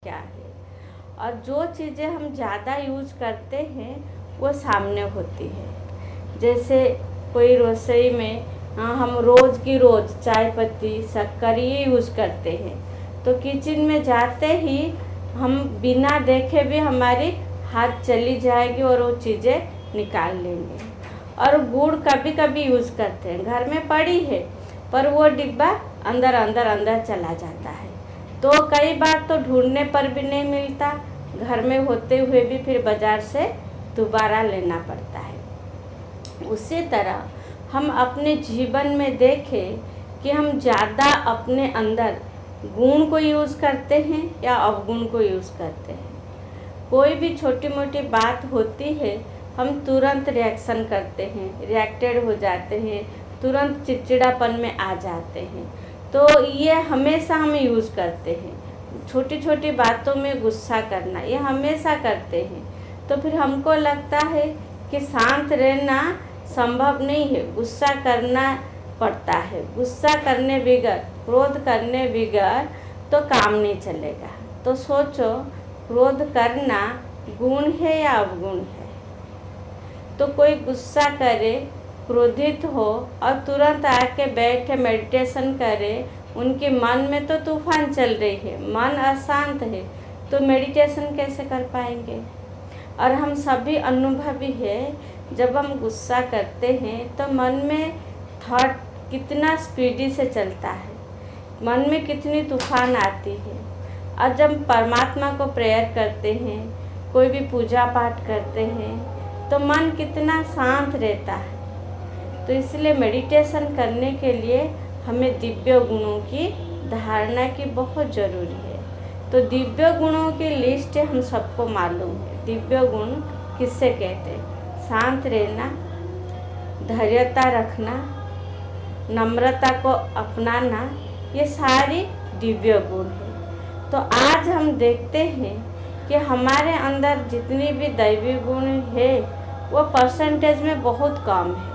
क्या है। और जो चीज़ें हम ज़्यादा यूज करते हैं वो सामने होती है। जैसे कोई रसोई में हम रोज़ की रोज़ चाय पत्ती शक्कर ये यूज़ करते हैं, तो किचन में जाते ही हम बिना देखे भी हमारी हाथ चली जाएगी और वो चीज़ें निकाल लेंगे। और गुड़ कभी कभी यूज़ करते हैं, घर में पड़ी है पर वो डिब्बा अंदर अंदर अंदर चला जाता है, तो कई बार तो ढूंढने पर भी नहीं मिलता, घर में होते हुए भी फिर बाज़ार से दोबारा लेना पड़ता है। उसी तरह हम अपने जीवन में देखें कि हम ज़्यादा अपने अंदर गुण को यूज़ करते हैं या अवगुण को यूज़ करते हैं। कोई भी छोटी मोटी बात होती है हम तुरंत रिएक्शन करते हैं, रिएक्टेड हो जाते हैं, तुरंत चिड़चिड़ापन में आ जाते हैं। तो ये हमेशा हम यूज़ करते हैं। छोटी छोटी बातों में गुस्सा करना ये हमेशा करते हैं। तो फिर हमको लगता है कि शांत रहना संभव नहीं है, गुस्सा करना पड़ता है। गुस्सा करने बगैर, क्रोध करने बगैर तो काम नहीं चलेगा। तो सोचो, क्रोध करना गुण है या अवगुण है? तो कोई गुस्सा करे, क्रोधित हो और तुरंत आके बैठे मेडिटेशन करे, उनके मन में तो तूफान चल रही है, मन अशांत है, तो मेडिटेशन कैसे कर पाएंगे? और हम सभी अनुभवी है, जब हम गुस्सा करते हैं तो मन में थॉट कितना स्पीडी से चलता है, मन में कितनी तूफान आती है। और जब परमात्मा को प्रेयर करते हैं, कोई भी पूजा पाठ करते हैं, तो मन कितना शांत रहता है। तो इसलिए मेडिटेशन करने के लिए हमें दिव्य गुणों की धारणा की बहुत ज़रूरी है। तो दिव्य गुणों की लिस्ट हम सबको मालूम है। दिव्य गुण किससे कहते हैं? शांत रहना, धैर्यता रखना, नम्रता को अपनाना, ये सारी दिव्य गुण है। तो आज हम देखते हैं कि हमारे अंदर जितनी भी दैवी गुण है वो परसेंटेज में बहुत कम है।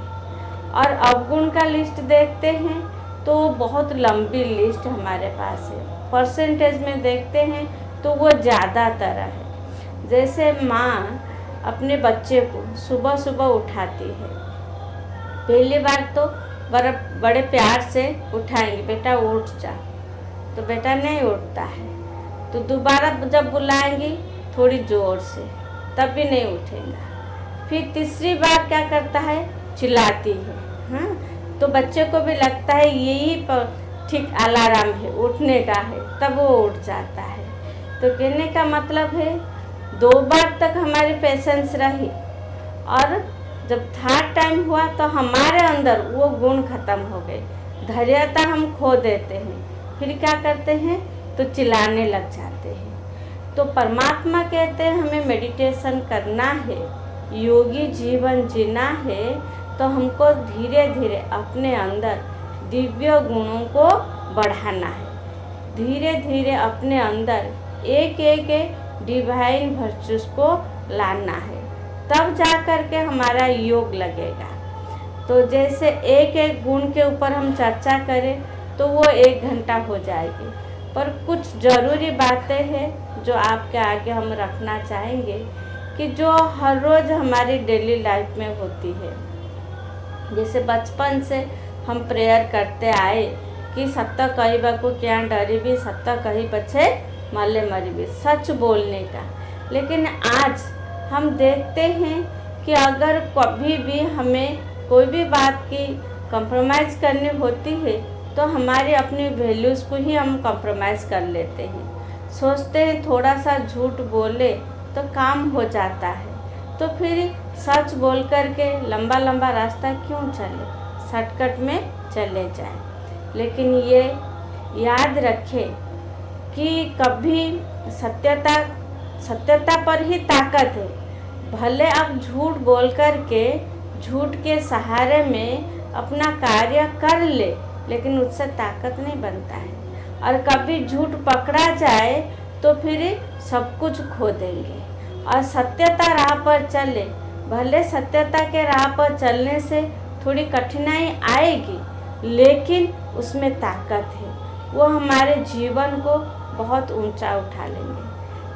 और अवगुण का लिस्ट देखते हैं तो बहुत लंबी लिस्ट हमारे पास है। परसेंटेज में देखते हैं तो वो ज़्यादातर है। जैसे माँ अपने बच्चे को सुबह सुबह उठाती है, पहली बार तो बड़े प्यार से उठाएंगे, बेटा उठ जा, तो बेटा नहीं उठता है। तो दोबारा जब बुलाएंगी थोड़ी ज़ोर से, तब भी नहीं उठेगा। फिर तीसरी बार क्या करता है? चिल्लाती है। हाँ, तो बच्चे को भी लगता है यही ठीक अलार्म है, उठने का है, तब वो उठ जाता है। तो कहने का मतलब है 2 बार तक हमारी पेशेंस रही, और जब थर्ड टाइम हुआ तो हमारे अंदर वो गुण खत्म हो गए, धैर्यता हम खो देते हैं। फिर क्या करते हैं? तो चिल्लाने लग जाते हैं। तो परमात्मा कहते हैं हमें मेडिटेशन करना है, योगी जीवन जीना है, तो हमको धीरे धीरे अपने अंदर दिव्य गुणों को बढ़ाना है। धीरे धीरे अपने अंदर एक एक डिवाइन वर्चुस को लाना है, तब जा कर के हमारा योग लगेगा। तो जैसे एक एक गुण के ऊपर हम चर्चा करें तो वो 1 घंटा हो जाएगी, पर कुछ ज़रूरी बातें हैं जो आपके आगे हम रखना चाहेंगे कि जो हर रोज़ हमारी डेली लाइफ में होती है। जैसे बचपन से हम प्रेयर करते आए कि सत्य कही को क्या डरी भी, सत्य कही बच्चे मले मरी भी, सच बोलने का। लेकिन आज हम देखते हैं कि अगर कभी भी हमें कोई भी बात की कंप्रोमाइज़ करनी होती है तो हमारी अपनी वैल्यूज़ को ही हम कंप्रोमाइज़ कर लेते हैं। सोचते हैं थोड़ा सा झूठ बोले तो काम हो जाता है, तो फिर सच बोल कर के लंबा लंबा रास्ता क्यों चले, शॉर्टकट में चले जाएं। लेकिन ये याद रखें कि कभी सत्यता पर ही ताकत है। भले आप झूठ बोल कर के, झूठ के सहारे में अपना कार्य कर ले, लेकिन उससे ताकत नहीं बनता है। और कभी झूठ पकड़ा जाए तो फिर सब कुछ खो देंगे। और सत्यता राह पर चले, भले सत्यता के राह पर चलने से थोड़ी कठिनाई आएगी, लेकिन उसमें ताकत है, वो हमारे जीवन को बहुत ऊंचा उठा लेंगे।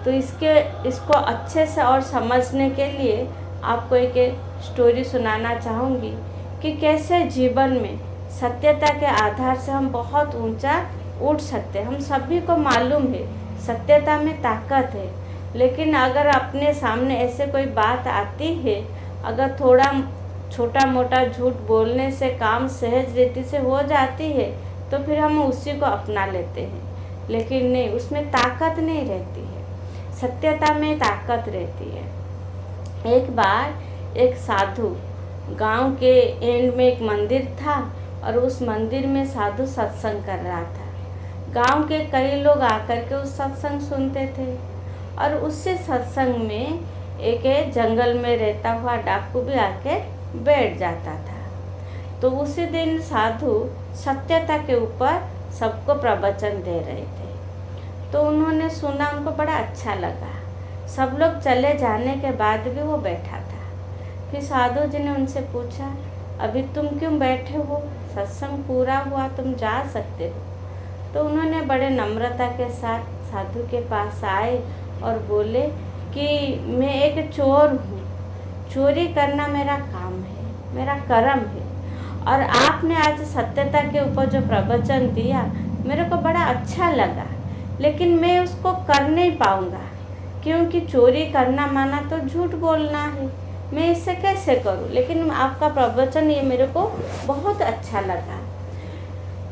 तो इसको अच्छे से और समझने के लिए आपको एक स्टोरी सुनाना चाहूँगी कि कैसे जीवन में सत्यता के आधार से हम बहुत ऊंचा उठ सकते हैं। हम सभी को मालूम है सत्यता में ताकत है, लेकिन अगर अपने सामने ऐसे कोई बात आती है, अगर थोड़ा छोटा मोटा झूठ बोलने से काम सहज रीति से हो जाती है तो फिर हम उसी को अपना लेते हैं, लेकिन नहीं, उसमें ताकत नहीं रहती है। सत्यता में ताकत रहती है। एक बार एक साधु, गांव के एंड में एक मंदिर था और उस मंदिर में साधु सत्संग कर रहा था। गांव के कई लोग आकर के उस सत्संग सुनते थे और उसी सत्संग में एक जंगल में रहता हुआ डाकू भी आके बैठ जाता था। तो उसी दिन साधु सत्यता के ऊपर सबको प्रवचन दे रहे थे। तो उन्होंने सुना, उनको बड़ा अच्छा लगा। सब लोग चले जाने के बाद भी वो बैठा था। फिर साधु जी ने उनसे पूछा, अभी तुम क्यों बैठे हो? सत्संग पूरा हुआ, तुम जा सकते हो। तो उन्होंने बड़े नम्रता के साथ साधु के पास आए और बोले कि मैं एक चोर हूँ, चोरी करना मेरा काम है, मेरा कर्म है, और आपने आज सत्यता के ऊपर जो प्रवचन दिया मेरे को बड़ा अच्छा लगा, लेकिन मैं उसको कर नहीं पाऊँगा क्योंकि चोरी करना माना तो झूठ बोलना है, मैं इससे कैसे करूं? लेकिन आपका प्रवचन ये मेरे को बहुत अच्छा लगा।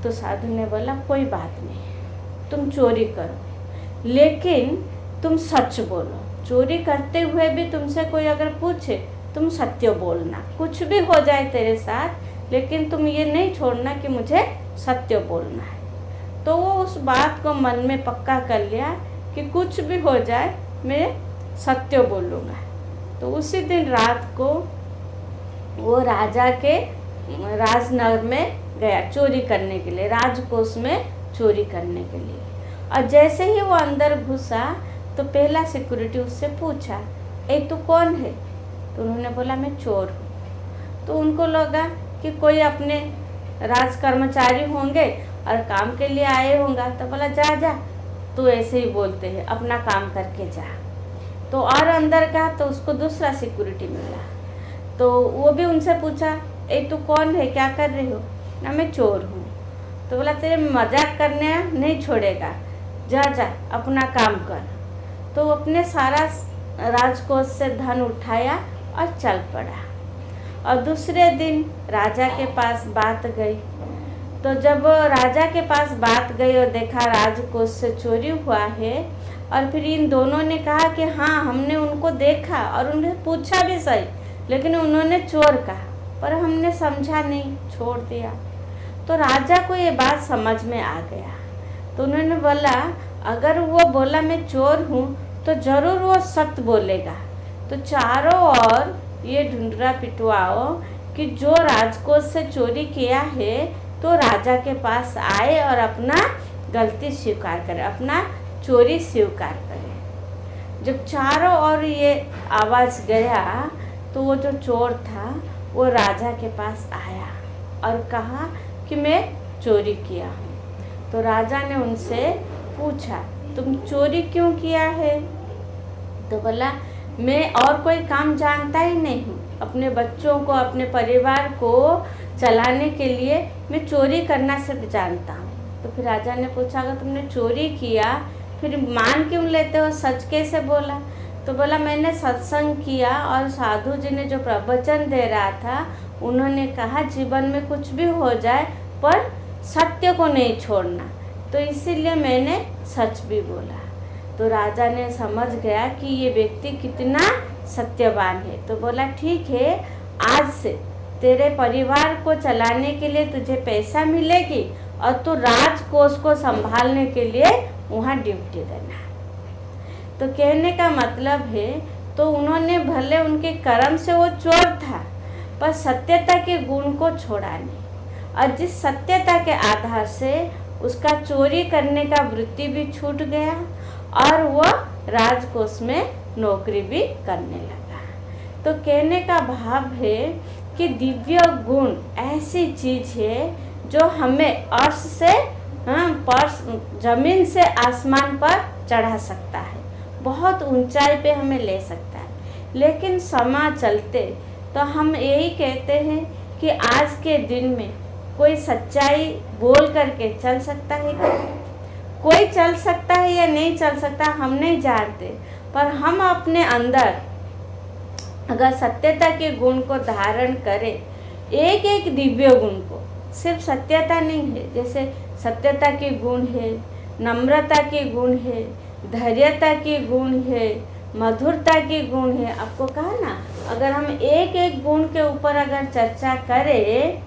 तो साधु ने बोला, कोई बात नहीं, तुम चोरी करो लेकिन तुम सच बोलो। चोरी करते हुए भी तुमसे कोई अगर पूछे तुम सत्य बोलना, कुछ भी हो जाए तेरे साथ, लेकिन तुम ये नहीं छोड़ना कि मुझे सत्य बोलना है। तो वो उस बात को मन में पक्का कर लिया कि कुछ भी हो जाए मैं सत्य बोलूँगा। तो उसी दिन रात को वो राजा के राजनगर में गया चोरी करने के लिए, राजकोष में चोरी करने के लिए। और जैसे ही वो अंदर घुसा तो पहला सिक्योरिटी उससे पूछा, ए तू कौन है? तो उन्होंने बोला, मैं चोर हूँ। तो उनको लगा कि कोई अपने राज कर्मचारी होंगे और काम के लिए आए होंगे। तो बोला, जा जा, तू ऐसे ही बोलते हैं, अपना काम करके जा। तो और अंदर का तो उसको दूसरा सिक्योरिटी मिला। तो वो भी उनसे पूछा, ए तू कौन है, क्या कर रहे हो? ना, मैं चोर हूँ। तो बोला, तेरे मजाक करने नहीं छोड़ेगा, जा जा अपना काम कर। तो अपने सारा राजकोष से धन उठाया और चल पड़ा। और दूसरे दिन राजा के पास बात गई। तो जब राजा के पास बात गई और देखा राजकोष से चोरी हुआ है, और फिर इन दोनों ने कहा कि हाँ, हमने उनको देखा और उन्हें पूछा भी सही, लेकिन उन्होंने चोर कहा, पर हमने समझा नहीं, छोड़ दिया। तो राजा को ये बात समझ में आ गया। तो उन्होंने बोला, अगर वो बोला मैं चोर हूँ तो ज़रूर वो सत्य बोलेगा। तो चारों ओर ये ढूंढना पिटवाओ कि जो राजकोष से चोरी किया है तो राजा के पास आए और अपना गलती स्वीकार करे, अपना चोरी स्वीकार करे। जब चारों ओर ये आवाज़ गया तो वो जो चोर था वो राजा के पास आया और कहा कि मैं चोरी किया हूँ। तो राजा ने उनसे पूछा, तुम चोरी क्यों किया है? तो बोला, मैं और कोई काम जानता ही नहीं हूँ, अपने बच्चों को, अपने परिवार को चलाने के लिए मैं चोरी करना सिर्फ जानता हूँ। तो फिर राजा ने पूछा, अगर तुमने चोरी किया फिर मान क्यों लेते हो, सच कैसे बोला? तो बोला, मैंने सत्संग किया और साधु जी ने जो प्रवचन दे रहा था उन्होंने कहा जीवन में कुछ भी हो जाए पर सत्य को नहीं छोड़ना, तो इसीलिए मैंने सच भी बोला। तो राजा ने समझ गया कि ये व्यक्ति कितना सत्यवान है। तो बोला, ठीक है, आज से तेरे परिवार को चलाने के लिए तुझे पैसा मिलेगी और तू राजकोष को संभालने के लिए वहाँ ड्यूटी देना। तो कहने का मतलब है, तो उन्होंने भले उनके कर्म से वो चोर था पर सत्यता के गुण को छोड़ा नहीं, और जिस सत्यता के आधार से उसका चोरी करने का वृत्ति भी छूट गया और वह राजकोष में नौकरी भी करने लगा। तो कहने का भाव है कि दिव्य गुण ऐसी चीज़ है जो हमें अर्श से जमीन से आसमान पर चढ़ा सकता है। बहुत ऊंचाई पे हमें ले सकता है। लेकिन समय चलते तो हम यही कहते हैं कि आज के दिन में कोई सच्चाई बोल करके चल सकता है क्या? कोई चल सकता है या नहीं चल सकता हम नहीं जानते, पर हम अपने अंदर अगर सत्यता के गुण को धारण करें, एक एक दिव्य गुण को, सिर्फ सत्यता नहीं है, जैसे सत्यता के गुण है, नम्रता के गुण है, धैर्यता के गुण है, मधुरता के गुण है। आपको कहा ना, अगर हम एक एक गुण के ऊपर अगर चर्चा करें,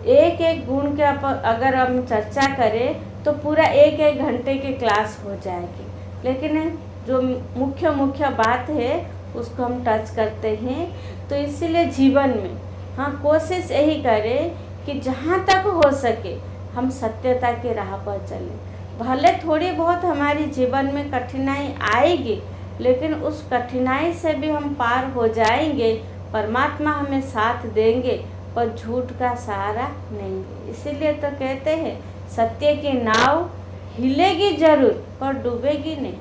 एक एक गुण के ऊपर अगर हम चर्चा करें तो पूरा एक एक घंटे की क्लास हो जाएगी। लेकिन जो मुख्य मुख्य बात है उसको हम टच करते हैं। तो इसीलिए जीवन में हाँ कोशिश यही करें कि जहाँ तक हो सके हम सत्यता के राह पर चलें। भले थोड़ी बहुत हमारी जीवन में कठिनाई आएगी, लेकिन उस कठिनाई से भी हम पार हो जाएंगे। परमात्मा हमें साथ देंगे, पर झूठ का सहारा नहीं। इसीलिए तो कहते हैं सत्य की नाव हिलेगी जरूर पर डूबेगी नहीं,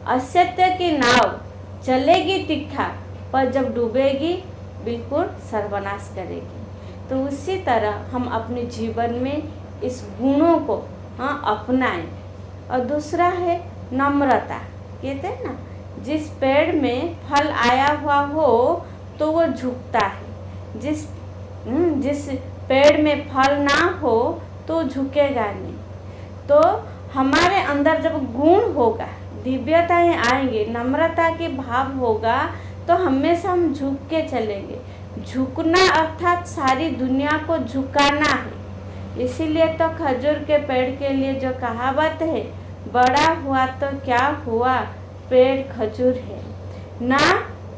असत्य की नाव चलेगी तीखा पर जब डूबेगी बिल्कुल सर्वनाश करेगी। तो उसी तरह हम अपने जीवन में इस गुणों को हाँ अपनाएं। और दूसरा है नम्रता। कहते हैं ना, जिस पेड़ में फल आया हुआ हो तो वो झुकता है, जिस पेड़ में फल ना हो तो झुकेगा नहीं। तो हमारे अंदर जब गुण होगा, दिव्यताएं आएंगे, नम्रता के भाव होगा, तो हमेशा हम झुक के चलेंगे। झुकना अर्थात सारी दुनिया को झुकाना है। इसीलिए तो खजूर के पेड़ के लिए जो कहावत है, बड़ा हुआ तो क्या हुआ, पेड़ खजूर है, ना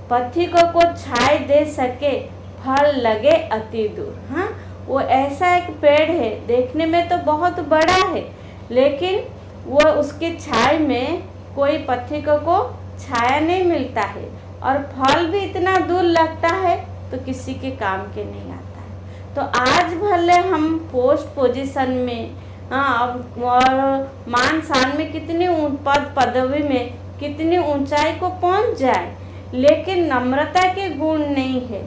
पथिकों को छाए दे सके, फल लगे अति दूर। हाँ, वो ऐसा एक पेड़ है, देखने में तो बहुत बड़ा है, लेकिन वो उसकी छाया में कोई पथिकों को छाया नहीं मिलता है, और फल भी इतना दूर लगता है तो किसी के काम के नहीं आता है। तो आज भले हम पोस्ट पोजीशन में और मान शान में कितनी पद पदवी में कितनी ऊंचाई को पहुंच जाए, लेकिन नम्रता के गुण नहीं है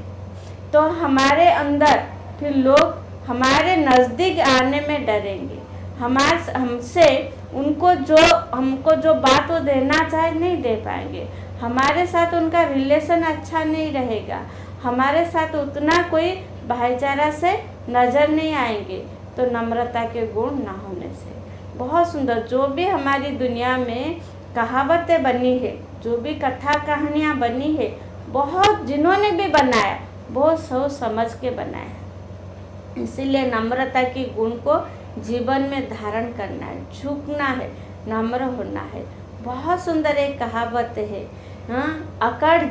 तो हमारे अंदर फिर लोग हमारे नज़दीक आने में डरेंगे। हमसे हमको जो बात वो देना चाहे नहीं दे पाएंगे, हमारे साथ उनका रिलेशन अच्छा नहीं रहेगा, हमारे साथ उतना कोई भाईचारा से नज़र नहीं आएंगे। तो नम्रता के गुण ना होने से बहुत सुंदर जो भी हमारी दुनिया में कहावतें बनी है, जो भी कथा कहानियाँ बनी है, बहुत जिन्होंने भी बनाया बहुत सोच समझ के बनाया। इसीलिए नम्रता के गुण को जीवन में धारण करना है, झुकना है, नम्र होना है। बहुत सुंदर एक कहावत है, हाँ, अकड़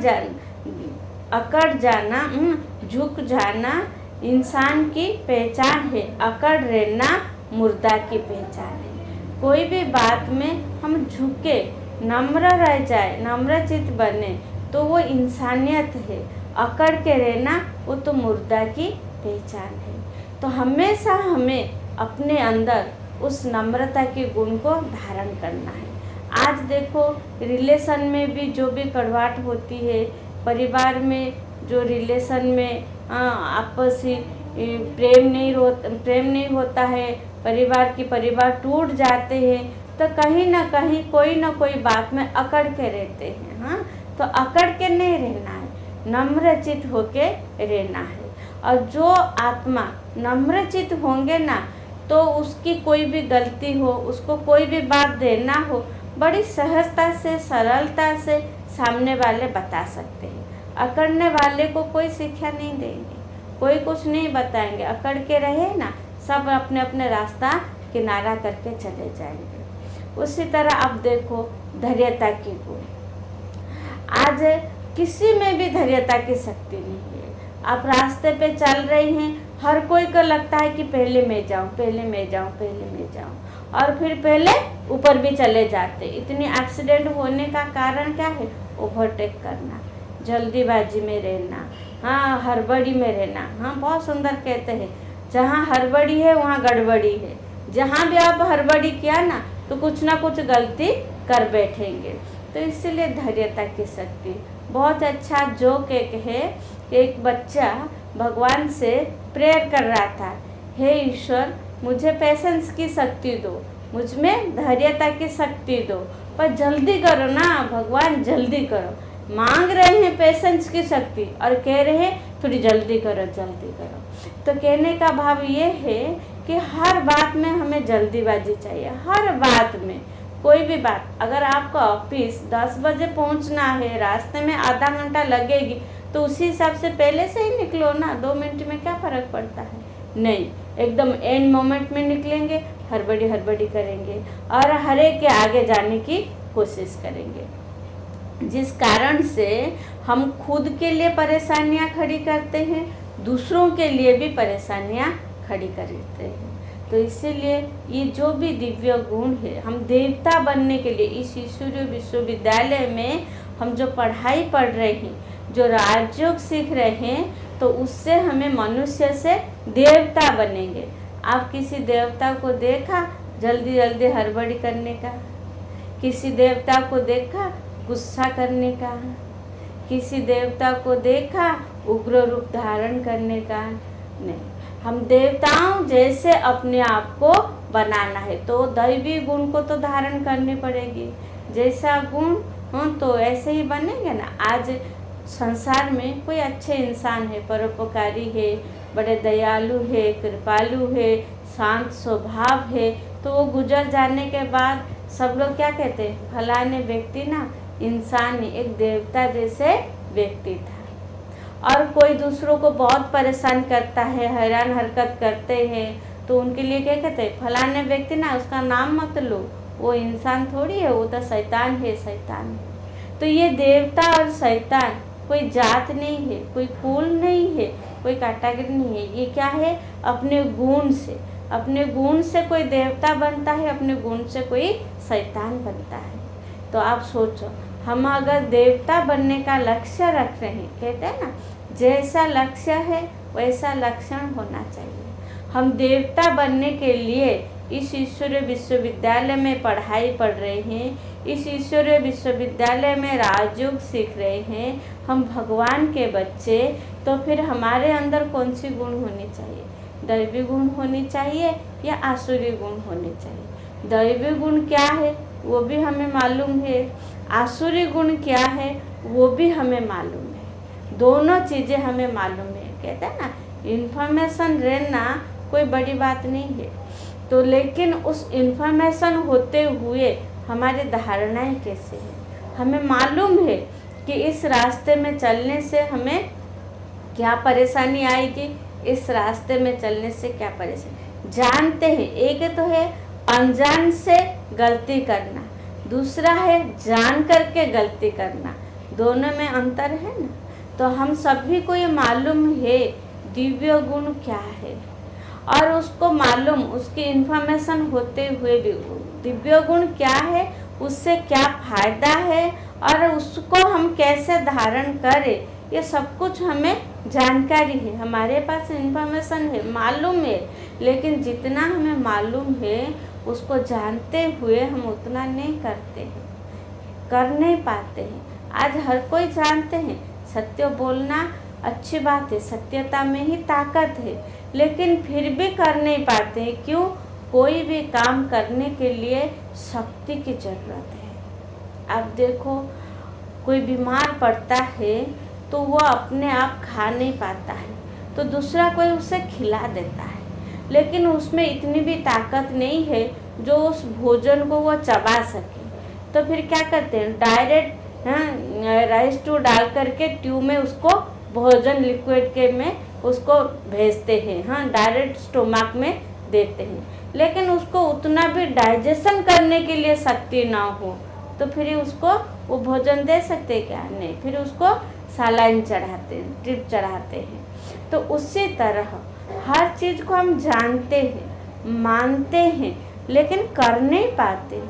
जाना झुक जाना इंसान की पहचान है, अकड़ रहना मुर्दा की पहचान है। कोई भी बात में हम झुके, नम्र रह जाए, नम्रचित बने तो वो इंसानियत है, अकड़ के रहना वो तो मुर्दा की पहचान है। तो हमेशा हमें अपने अंदर उस नम्रता के गुण को धारण करना है। आज देखो रिलेशन में भी जो भी कड़वाहट होती है, परिवार में जो रिलेशन में आपसी प्रेम नहीं होता है, परिवार टूट जाते हैं, तो कहीं ना कहीं कोई ना कोई बात में अकड़ के रहते हैं। हाँ, तो अकड़ के नहीं रहना है, नम्रचित होके रहना है। और जो आत्मा नम्रचित होंगे ना, तो उसकी कोई भी गलती हो, उसको कोई भी बात देना हो, बड़ी सहजता से सरलता से सामने वाले बता सकते हैं। अकड़ने वाले को कोई शिक्षा नहीं देंगे, कोई कुछ नहीं बताएंगे। अकड़ के रहे ना, सब अपने अपने रास्ता किनारा करके चले जाएंगे। उसी तरह अब देखो धैर्यता की गुण, आज किसी में भी धैर्यता की शक्ति नहीं है। आप रास्ते पे चल रही हैं, हर कोई को लगता है कि पहले मैं जाऊं, और फिर पहले ऊपर भी चले जाते। इतनी एक्सीडेंट होने का कारण क्या है? ओवरटेक करना, जल्दीबाजी में रहना, हाँ, हड़बड़ी में रहना। हाँ, बहुत सुंदर कहते हैं, जहाँ हड़बड़ी है वहाँ गड़बड़ी है। जहाँ भी आप हड़बड़ी किया ना तो कुछ ना कुछ गलती कर बैठेंगे। तो इसीलिए धैर्यता की शक्ति। बहुत अच्छा जोक एक है कि एक बच्चा भगवान से प्रेयर कर रहा था, हे ईश्वर मुझे पेशेंस की शक्ति दो, मुझ में धैर्यता की शक्ति दो, पर जल्दी करो ना भगवान, जल्दी करो। मांग रहे हैं पेशेंस की शक्ति और कह रहे हैं थोड़ी जल्दी करो जल्दी करो। तो कहने का भाव ये है कि हर बात में हमें जल्दीबाजी चाहिए। हर बात में, कोई भी बात, अगर आपका ऑफिस 10 बजे पहुंचना है, रास्ते में आधा घंटा लगेगी, तो उसी हिसाब से पहले से ही निकलो ना। 2 मिनट में क्या फ़र्क पड़ता है? नहीं, एकदम एंड मोमेंट में निकलेंगे, हड़बड़ी करेंगे और हर एक के आगे जाने की कोशिश करेंगे, जिस कारण से हम खुद के लिए परेशानियां खड़ी करते हैं, दूसरों के लिए भी परेशानियां खड़ी करते हैं। तो इसीलिए ये जो भी दिव्य गुण है, हम देवता बनने के लिए इस ईश्वरीय विश्वविद्यालय में हम जो पढ़ाई पढ़ रहे हैं, जो राजयोग सीख रहे हैं, तो उससे हमें मनुष्य से देवता बनेंगे। आप किसी देवता को देखा जल्दी जल्दी हड़बड़ी करने का? किसी देवता को देखा गुस्सा करने का? किसी देवता को देखा उग्र रूप धारण करने का? नहीं। हम देवताओं जैसे अपने आप को बनाना है तो दैवी गुण को तो धारण करनी पड़ेगी। जैसा गुण तो ऐसे ही बनेंगे ना। आज संसार में कोई अच्छे इंसान है, परोपकारी है, बड़े दयालु है, कृपालु है, शांत स्वभाव है, तो वो गुजर जाने के बाद सब लोग क्या कहते हैं, फलाने व्यक्ति ना इंसान एक देवता जैसे व्यक्ति था। और कोई दूसरों को बहुत परेशान करता है, हैरान हरकत करते हैं, तो उनके लिए क्या कहते हैं, फलाने व्यक्ति ना उसका नाम मत लो, वो इंसान थोड़ी है, वो तो शैतान है, शैतान है। तो ये देवता और शैतान कोई जात नहीं है, कोई कुल नहीं है, कोई कैटेगरी नहीं है। ये क्या है, अपने गुण से, अपने गुण से कोई देवता बनता है, अपने गुण से कोई शैतान बनता है। तो आप सोचो, हम अगर देवता बनने का लक्ष्य रख रहे हैं, कहते हैं ना जैसा लक्ष्य है वैसा लक्षण होना चाहिए। हम देवता बनने के लिए इस ईश्वरीय विश्वविद्यालय में पढ़ाई पढ़ रहे हैं, इस ईश्वरीय विश्वविद्यालय में राजयोग सीख रहे हैं, हम भगवान के बच्चे, तो फिर हमारे अंदर कौन सी गुण होनी चाहिए? दैवी गुण होनी चाहिए या आसुरी गुण होनी चाहिए? दैवी गुण क्या है वो भी हमें मालूम है, आसुरी गुण क्या है वो भी हमें मालूम है। दोनों चीज़ें हमें मालूम है। कहते हैं ना, इन्फॉर्मेशन रहना कोई बड़ी बात नहीं है, तो लेकिन उस इन्फॉर्मेशन होते हुए हमारी धारणाएं कैसे हैं? हमें मालूम है कि इस रास्ते में चलने से हमें क्या परेशानी आएगी, इस रास्ते में चलने से क्या परेशानी जानते हैं। एक तो है अनजान से गलती करना, दूसरा है जान करके गलती करना, दोनों में अंतर है ना। तो हम सभी को ये मालूम है दिव्य गुण क्या है, और उसको मालूम, उसकी इन्फॉर्मेशन होते हुए भी दिव्य गुण क्या है, उससे क्या फायदा है और उसको हम कैसे धारण करें, ये सब कुछ हमें जानकारी है, हमारे पास इन्फॉर्मेशन है, मालूम है। लेकिन जितना हमें मालूम है उसको जानते हुए हम उतना नहीं करते हैं, कर नहीं पाते हैं। आज हर कोई जानते हैं सत्य बोलना अच्छी बात है, सत्यता में ही ताकत है, लेकिन फिर भी कर नहीं पाते हैं। क्यों? कोई भी काम करने के लिए शक्ति की ज़रूरत है। अब देखो, कोई बीमार पड़ता है तो वो अपने आप खा नहीं पाता है, तो दूसरा कोई उसे खिला देता है, लेकिन उसमें इतनी भी ताकत नहीं है जो उस भोजन को वो चबा सके। तो फिर क्या करते हैं, डायरेक्ट राइस टू डाल करके ट्यूब में उसको भोजन लिक्विड के में उसको भेजते हैं, डायरेक्ट स्टोमक में देते हैं। लेकिन उसको उतना भी डाइजेशन करने के लिए शक्ति ना हो, तो फिर उसको वो भोजन दे सकते क्या? नहीं, फिर उसको सलाइन चढ़ाते हैं, ड्रिप चढ़ाते हैं। तो उसी तरह हर चीज़ को हम जानते हैं, मानते हैं, लेकिन कर नहीं पाते।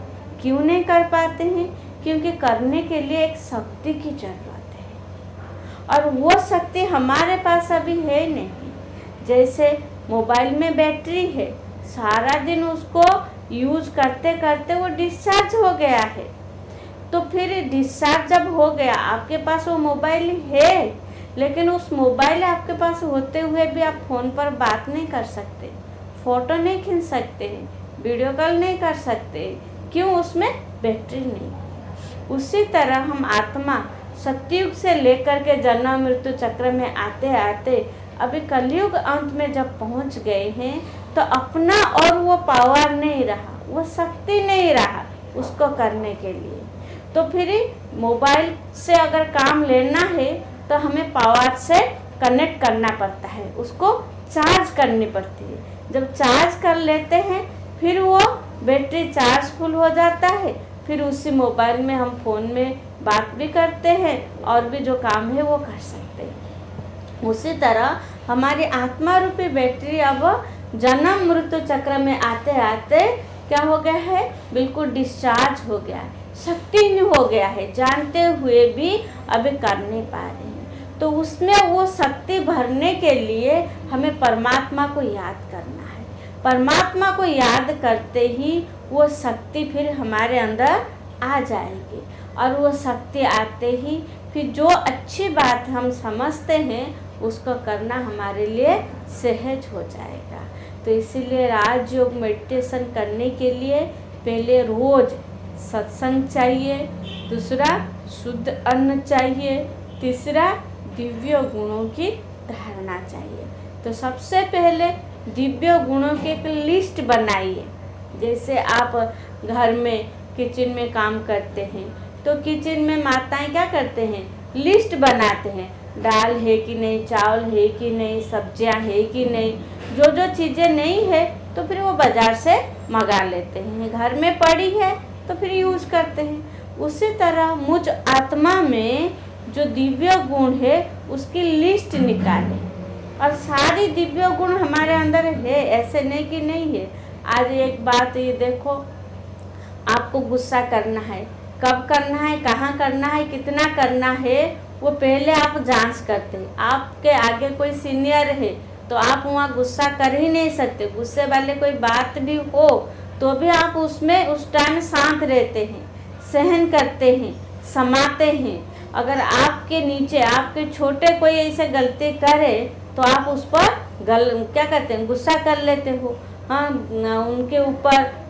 क्यों नहीं कर पाते हैं? क्योंकि करने के लिए एक शक्ति की ज़रूरत है, और वो शक्ति हमारे पास अभी है नहीं। जैसे मोबाइल में बैटरी है, सारा दिन उसको यूज़ करते करते वो डिस्चार्ज हो गया है, तो फिर डिस्चार्ज जब हो गया, आपके पास वो मोबाइल है, लेकिन उस मोबाइल आपके पास होते हुए भी आप फ़ोन पर बात नहीं कर सकते, फ़ोटो नहीं खींच सकते, वीडियो कॉल नहीं कर सकते। क्यों? उसमें बैटरी नहीं। उसी तरह हम आत्मा सतयुग से लेकर के जन्म मृत्यु चक्र में आते आते अभी कलयुग अंत में जब पहुंच गए हैं, तो अपना और वो पावर नहीं रहा, वो शक्ति नहीं रहा उसको करने के लिए। तो फिर मोबाइल से अगर काम लेना है तो हमें पावर से कनेक्ट करना पड़ता है, उसको चार्ज करनी पड़ती है। जब चार्ज कर लेते हैं फिर वो बैटरी चार्ज फुल हो जाता है, फिर उसी मोबाइल में हम फ़ोन में बात भी करते हैं और भी जो काम है वो कर सकते हैं। उसी तरह हमारी आत्मा रूपी बैटरी अब जन्म मृत्यु चक्र में आते आते क्या हो गया है, बिल्कुल डिस्चार्ज हो गया है, शक्तिहीन हो गया है, जानते हुए भी अभी कर नहीं पा रहे हैं। तो उसमें वो शक्ति भरने के लिए हमें परमात्मा को याद करना है। परमात्मा को याद करते ही वो शक्ति फिर हमारे अंदर आ जाएगी, और वो शक्ति आते ही फिर जो अच्छी बात हम समझते हैं उसको करना हमारे लिए सहज हो जाएगा। तो इसीलिए राजयोग मेडिटेशन करने के लिए पहले रोज सत्संग चाहिए, दूसरा शुद्ध अन्न चाहिए, तीसरा दिव्य गुणों की धारणा चाहिए। तो सबसे पहले दिव्य गुणों की एक लिस्ट बनाइए। जैसे आप घर में किचन में काम करते हैं तो किचन में माताएं क्या करते हैं, लिस्ट बनाते हैं, दाल है कि नहीं, चावल है कि नहीं, सब्जियां है कि नहीं। जो जो चीज़ें नहीं है तो फिर वो बाज़ार से मंगा लेते हैं, घर में पड़ी है तो फिर यूज़ करते हैं। उसी तरह मुझ आत्मा में जो दिव्य गुण है उसकी लिस्ट निकालें, और सारी दिव्य गुण हमारे अंदर है, ऐसे नहीं कि नहीं है। आज एक बात ये देखो, आपको गुस्सा करना है, कब करना है, कहाँ करना है, कितना करना है, वो पहले आप जांच करते हैं। आपके आगे कोई सीनियर है तो आप वहाँ गुस्सा कर ही नहीं सकते, गुस्से वाले कोई बात भी हो तो भी आप उसमें उस टाइम शांत रहते हैं, सहन करते हैं, समाते हैं। अगर आपके नीचे आपके छोटे कोई ऐसे गलती करे तो आप उस पर क्या कहते हैं, गुस्सा कर लेते हो, हाँ, उनके ऊपर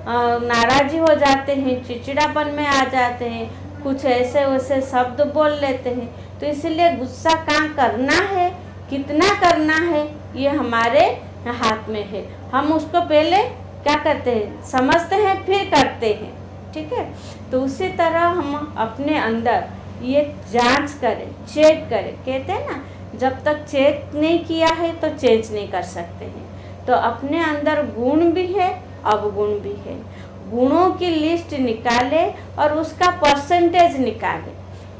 नाराज़ी हो जाते हैं, चिड़चिड़ापन में आ जाते हैं, कुछ ऐसे वैसे शब्द बोल लेते हैं। तो इसलिए गुस्सा कहाँ करना है, कितना करना है, ये हमारे हाथ में है। हम उसको पहले क्या करते हैं, समझते हैं, फिर करते हैं, ठीक है। तो उसी तरह हम अपने अंदर ये जांच करें, चेक करें। कहते हैं ना, जब तक चेक नहीं किया है तो चेंज नहीं कर सकते हैं। तो अपने अंदर गुण भी है, अवगुण भी है। गुणों की लिस्ट निकाले और उसका परसेंटेज निकाले।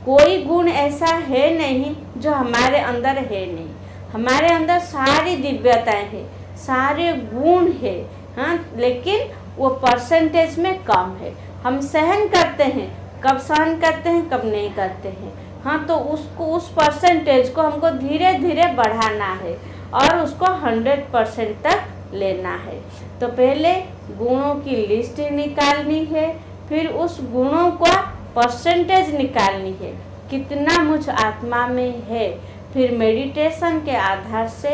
कोई गुण ऐसा है नहीं जो हमारे अंदर है नहीं, हमारे अंदर सारी दिव्यताएं हैं, सारे गुण है, हाँ, लेकिन वो परसेंटेज में कम है। हम सहन करते हैं, कब सहन करते हैं, कब नहीं करते हैं, हाँ। तो उसको, उस परसेंटेज को हमको धीरे धीरे बढ़ाना है और उसको 100% तक लेना है। तो पहले गुणों की लिस्ट निकालनी है, फिर उस गुणों का परसेंटेज निकालनी है, कितना मुझ आत्मा में है। फिर मेडिटेशन के आधार से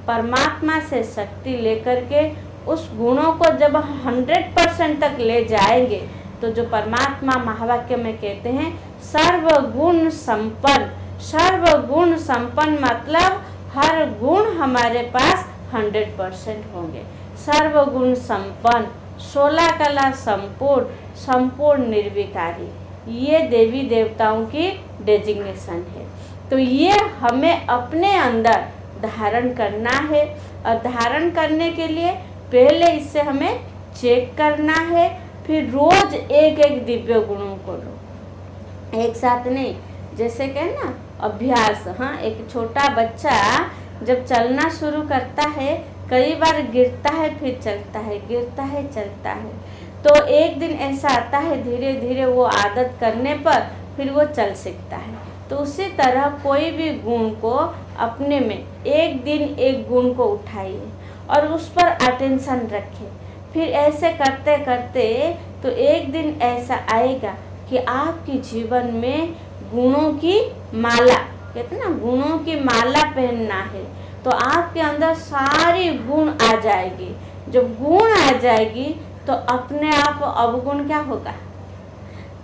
परमात्मा से शक्ति लेकर के उस गुणों को जब 100% तक ले जाएंगे तो जो परमात्मा महावाक्य में कहते हैं सर्वगुण संपन्न। सर्वगुण संपन्न मतलब हर गुण हमारे पास 100% होंगे। सर्वगुण संपन्न, 16 कला संपूर्ण, संपूर्ण निर्विकारी, ये देवी देवताओं की डेजिग्नेशन है। तो ये हमें अपने अंदर धारण करना है, और धारण करने के लिए पहले इससे हमें चेक करना है। फिर रोज एक एक दिव्य गुणों को लो, एक साथ नहीं। जैसे कि ना अभ्यास, हाँ, एक छोटा बच्चा जब चलना शुरू करता है, कई बार गिरता है फिर चलता है, गिरता है चलता है। तो एक दिन ऐसा आता है, धीरे धीरे वो आदत करने पर फिर वो चल सीखता है। तो उसी तरह कोई भी गुण को अपने में एक दिन एक गुण को उठाइए और उस पर अटेंशन रखें। फिर ऐसे करते करते तो एक दिन ऐसा आएगा कि आपके जीवन में गुणों की माला, कहते हैं ना, गुणों की माला पहनना है, तो आपके अंदर सारी गुण आ जाएगी। जब गुण आ जाएगी तो अपने आप अवगुण क्या होगा,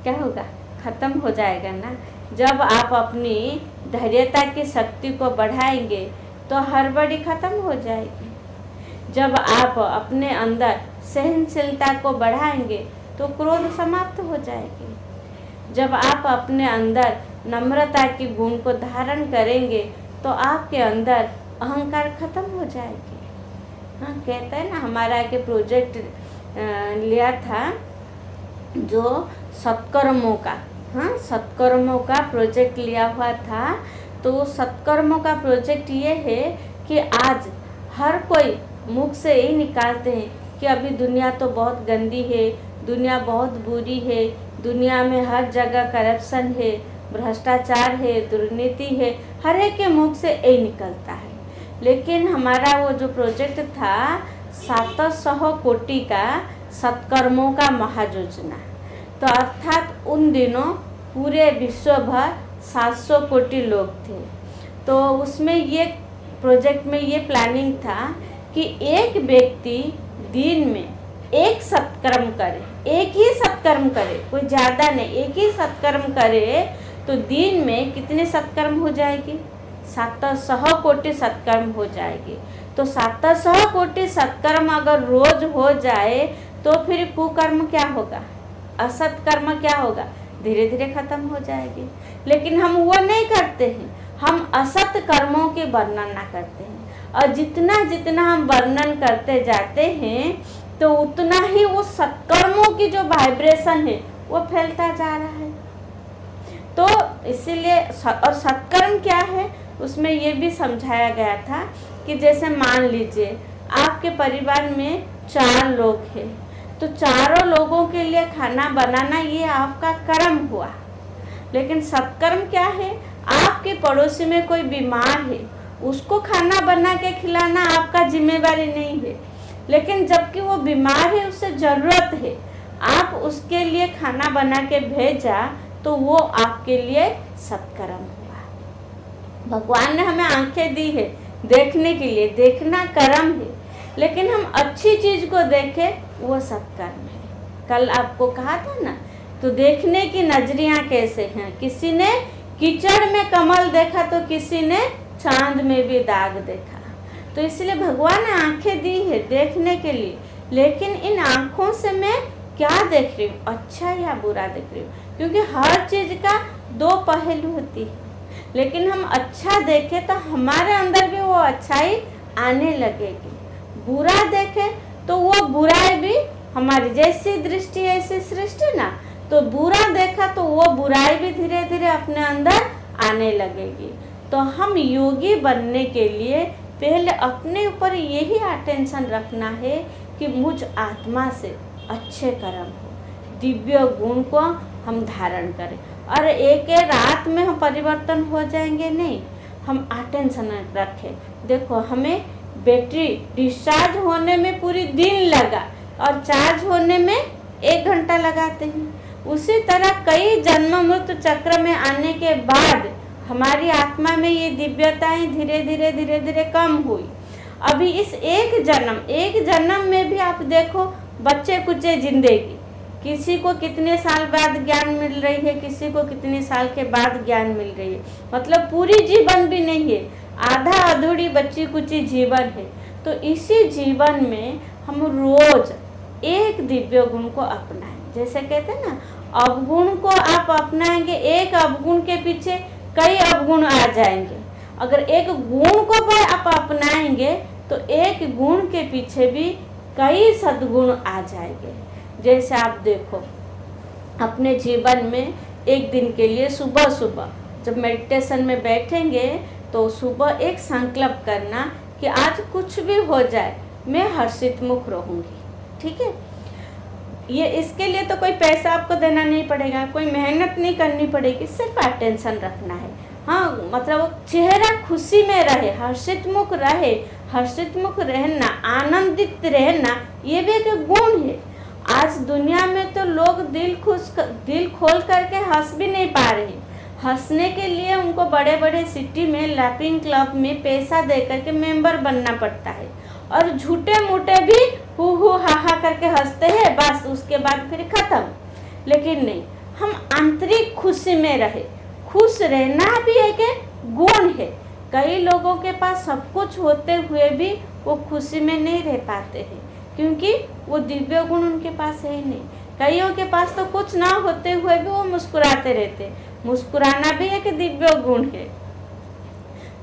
क्या होगा, खत्म हो जाएगा ना। जब आप अपनी धैर्यता की शक्ति को बढ़ाएंगे तो हड़बड़ी खत्म हो जाएगी। जब आप अपने अंदर सहनशीलता को बढ़ाएंगे तो क्रोध समाप्त हो जाएगी। जब आप अपने अंदर नम्रता के गुण को धारण करेंगे तो आपके अंदर अहंकार खत्म हो जाएगी। हाँ, कहते हैं ना, हमारा के प्रोजेक्ट लिया था जो सत्कर्मों का, हाँ, सत्कर्मों का प्रोजेक्ट लिया हुआ था। तो सत्कर्मों का प्रोजेक्ट ये है कि आज हर कोई मुख से यही निकालते हैं कि अभी दुनिया तो बहुत गंदी है, दुनिया बहुत बुरी है, दुनिया में हर जगह करप्शन है, भ्रष्टाचार है, दुर्नीति है, हर एक के मुख से यही निकलता है। लेकिन हमारा वो जो प्रोजेक्ट था 700 कोटि का सत्कर्मों का महायोजना, तो अर्थात उन दिनों पूरे विश्व भर 700 कोटि लोग थे। तो उसमें ये प्रोजेक्ट में ये प्लानिंग था कि एक व्यक्ति दिन में एक सत्कर्म करे, एक ही सत्कर्म करे, कोई ज़्यादा नहीं, एक ही सत्कर्म करे तो दिन में कितने सत्कर्म हो जाएगी, 700 कोटि सत्कर्म हो जाएगी। तो 700 कोटि सत्कर्म अगर रोज हो जाए तो फिर कुकर्म क्या होगा, असत्कर्म क्या होगा, धीरे धीरे खत्म हो जाएगी। लेकिन हम वो नहीं करते हैं, हम असत कर्मों के वर्णन ना करते हैं, और जितना जितना हम वर्णन करते जाते हैं तो उतना ही वो सत्कर्मों की जो वाइब्रेशन है वो फैलता जा रहा है। तो इसीलिए, और सत्कर्म क्या है उसमें ये भी समझाया गया था कि जैसे मान लीजिए आपके परिवार में 4 लोग हैं, तो चारों लोगों के लिए खाना बनाना ये आपका कर्म हुआ। लेकिन सत्कर्म क्या है, आपके पड़ोसी में कोई बीमार है, उसको खाना बना के खिलाना आपका जिम्मेवारी नहीं है, लेकिन जबकि वो बीमार है, उससे ज़रूरत है, आप उसके लिए खाना बना के भेजा तो वो आपके लिए सत्कर्म हुआ। भगवान ने हमें आंखें दी है देखने के लिए, देखना कर्म है, लेकिन हम अच्छी चीज़ को देखें वो सत्कर्म है। कल आपको कहा था ना, तो देखने की नजरियाँ कैसे हैं, किसी ने कीचड़ में कमल देखा तो किसी ने चांद में भी दाग देखा। तो इसलिए भगवान ने आंखें दी है देखने के लिए, लेकिन इन आँखों से मैं क्या देख रही हूँ, अच्छा या बुरा देख रही हूँ, क्योंकि हर चीज़ का 2 पहलू होती है। लेकिन हम अच्छा देखें तो हमारे अंदर भी वो अच्छाई आने लगेगी, बुरा देखें तो वो बुराई भी, हमारी जैसी दृष्टि ऐसी सृष्टि ना, तो बुरा देखा तो वो बुराई भी धीरे धीरे अपने अंदर आने लगेगी। तो हम योगी बनने के लिए पहले अपने ऊपर यही अटेंशन रखना है कि मुझ आत्मा से अच्छे कर्म हो, दिव्य गुण को हम धारण करें, और एक रात में हम परिवर्तन हो जाएंगे नहीं, हम अटेंशन रखें। देखो, हमें बैटरी डिस्चार्ज होने में पूरी दिन लगा और चार्ज होने में 1 घंटा लगाते हैं। उसी तरह कई जन्म मृत्यु चक्र में आने के बाद हमारी आत्मा में ये दिव्यताएं धीरे धीरे कम हुई। अभी इस एक जन्म में भी आप देखो, बच्चे कुचे जिंदगी, किसी को कितने साल बाद ज्ञान मिल रही है, किसी को कितने साल के बाद ज्ञान मिल रही है, मतलब पूरी जीवन भी नहीं है, आधा अधूरी बच्ची कुची जीवन है। तो इसी जीवन में हम रोज एक दिव्य गुण को अपनाएं। जैसे कहते हैं ना, अवगुण को आप अपनाएंगे, एक अवगुण के पीछे कई अवगुण आ जाएंगे। अगर एक गुण को भी आप अपनाएंगे तो एक गुण के पीछे भी कई सद्गुण आ जाएंगे। जैसे आप देखो, अपने जीवन में एक दिन के लिए सुबह सुबह जब मेडिटेशन में बैठेंगे तो सुबह एक संकल्प करना कि आज कुछ भी हो जाए मैं हर्षित मुख रहूँगी। ठीक है, ये इसके लिए तो कोई पैसा आपको देना नहीं पड़ेगा, कोई मेहनत नहीं करनी पड़ेगी, सिर्फ अटेंशन रखना है। हाँ, मतलब चेहरा खुशी में रहे, हर्षित मुख रहे। हर्षित मुख रहना, आनंदित रहना, ये भी एक गुण है। आज दुनिया में तो लोग दिल खोल करके हंस भी नहीं पा रहे। हंसने के लिए उनको बड़े बड़े सिटी में लाफिंग क्लब में पैसा दे करके मेंबर बनना पड़ता है, और झूठे मूठे भी हु हा हा करके हंसते हैं, बस उसके बाद फिर खत्म। लेकिन नहीं, हम आंतरिक खुशी में रहे। खुश रहना भी एक गुण है। कई लोगों के पास सब कुछ होते हुए भी वो खुशी में नहीं रह पाते हैं, क्योंकि वो दिव्य गुण उनके पास है ही नहीं। कईयों के पास तो कुछ ना होते हुए भी वो मुस्कुराते रहते। मुस्कुराना भी एक दिव्य गुण है।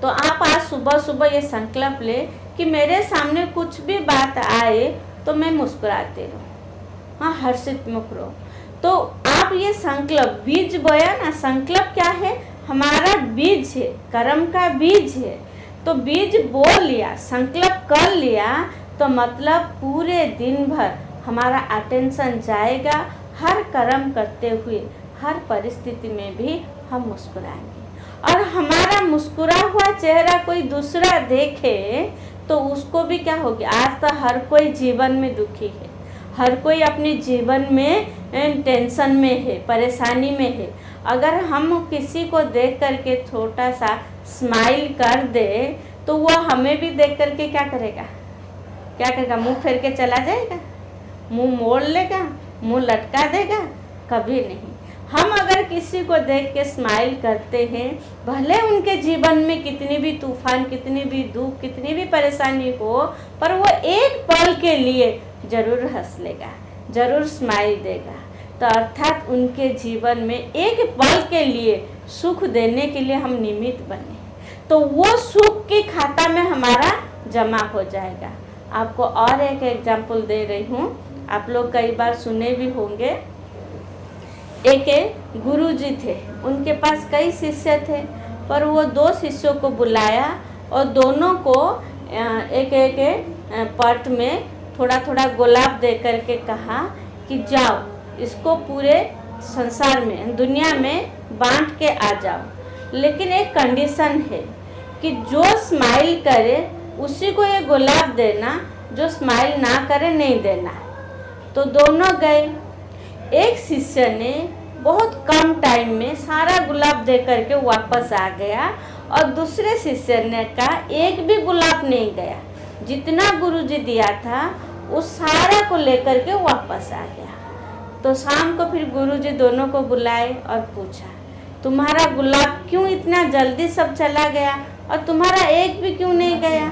तो आप आज सुबह सुबह ये संकल्प ले कि मेरे सामने कुछ भी बात आए तो मैं मुस्कुराते रहूँ, हाँ, हर्षित मुख रहो। तो आप ये संकल्प बीज बोया ना। संकल्प क्या है? हमारा बीज है, कर्म का बीज है। तो बीज बो लिया, संकल्प कर लिया, तो मतलब पूरे दिन भर हमारा अटेंशन जाएगा। हर कर्म करते हुए हर परिस्थिति में भी हम मुस्कुराएंगे, और हमारा मुस्कुरा हुआ चेहरा कोई दूसरा देखे तो उसको भी क्या होगी। आज तो हर कोई जीवन में दुखी है, हर कोई अपने जीवन में टेंशन में है, परेशानी में है। अगर हम किसी को देख करके छोटा सा स्माइल कर दे तो वह हमें भी देख करके क्या करेगा? क्या करेगा? मुंह फेर के चला जाएगा? मुंह मोड़ लेगा? मुंह लटका देगा? कभी नहीं। हम अगर किसी को देख के स्माइल करते हैं, भले उनके जीवन में कितनी भी तूफान, कितनी भी दुख, कितनी भी परेशानी हो, पर वो एक पल के लिए जरूर हंस लेगा, जरूर स्माइल देगा। तो अर्थात उनके जीवन में एक पल के लिए सुख देने के लिए हम निमित्त बने, तो वो सुख के खाता में हमारा जमा हो जाएगा। आपको और एक एग्जाम्पल दे रही हूँ, आप लोग कई बार सुने भी होंगे। एक गुरुजी थे, उनके पास कई शिष्य थे, पर वो 2 शिष्यों को बुलाया और दोनों को एक एक पट में थोड़ा थोड़ा गुलाब दे करके कहा कि जाओ, इसको पूरे संसार में, दुनिया में बांट के आ जाओ। लेकिन एक कंडीशन है कि जो स्माइल करे उसी को ये गुलाब देना, जो स्माइल ना करे नहीं देना। तो दोनों गए। एक शिष्य ने बहुत कम टाइम में सारा गुलाब दे करके वापस आ गया, और दूसरे शिष्य ने कहा एक भी गुलाब नहीं गया, जितना गुरुजी दिया था वो सारा को लेकर के वापस आ गया। तो शाम को फिर गुरुजी दोनों को बुलाए और पूछा, तुम्हारा गुलाब क्यों इतना जल्दी सब चला गया और तुम्हारा एक भी क्यों नहीं गया?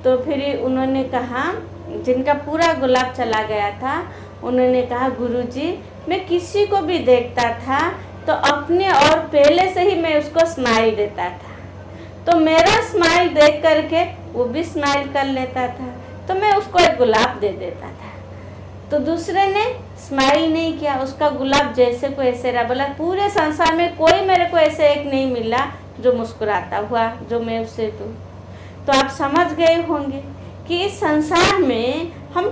तो फिर उन्होंने कहा, जिनका पूरा गुलाब चला गया था, उन्होंने कहा गुरुजी, मैं किसी को भी देखता था तो अपने और पहले से ही मैं उसको स्माइल देता था, तो मेरा स्माइल देख करके वो भी स्माइल कर लेता था, तो मैं उसको एक गुलाब दे देता था। तो दूसरे ने स्माइल नहीं किया, उसका गुलाब जैसे को ऐसे रहा। बोला पूरे संसार में कोई मेरे को ऐसे एक नहीं मिला जो मुस्कुराता हुआ जो मैं उससे दूँ। तो आप समझ गए होंगे कि इस संसार में हम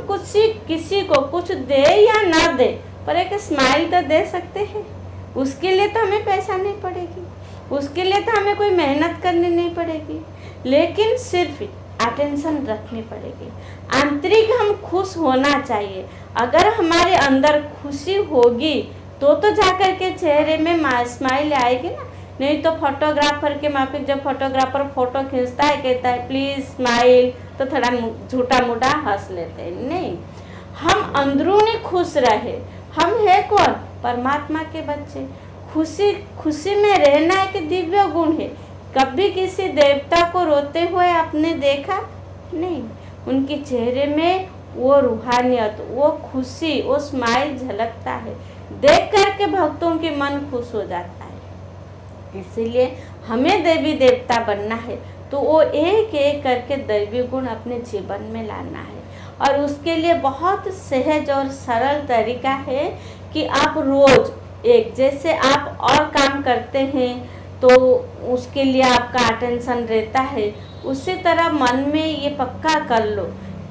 किसी को कुछ दे या ना दे, पर एक स्माइल तो दे सकते हैं। उसके लिए तो हमें पैसा नहीं पड़ेगी, उसके लिए तो हमें कोई मेहनत करनी नहीं पड़ेगी, लेकिन सिर्फ अटेंशन रखनी पड़ेगी। आंतरिक हम खुश होना चाहिए। अगर हमारे अंदर खुशी होगी तो जाकर के चेहरे में स्माइल आएगी ना। नहीं तो फोटोग्राफर के माफिक जब फोटोग्राफर फोटो खींचता है, कहता है प्लीज स्माइल, तो थोड़ा झूठा मूठा हंस लेते हैं। नहीं, हम अंदरूनी खुश रहे। हम है कौन? परमात्मा के बच्चे। खुशी में रहना एक दिव्य गुण है। कभी किसी देवता को रोते हुए आपने देखा? नहीं। उनके चेहरे में वो रूहानियत, वो खुशी, वो स्माइल झलकता है। देख करके भक्तों के मन खुश हो जाता है। इसीलिए हमें देवी देवता बनना है तो वो एक एक करके दैवी गुण अपने जीवन में लाना है। और उसके लिए बहुत सहज और सरल तरीका है कि आप रोज एक, जैसे आप और काम करते हैं तो उसके लिए आपका अटेंशन रहता है, उसी तरह मन में ये पक्का कर लो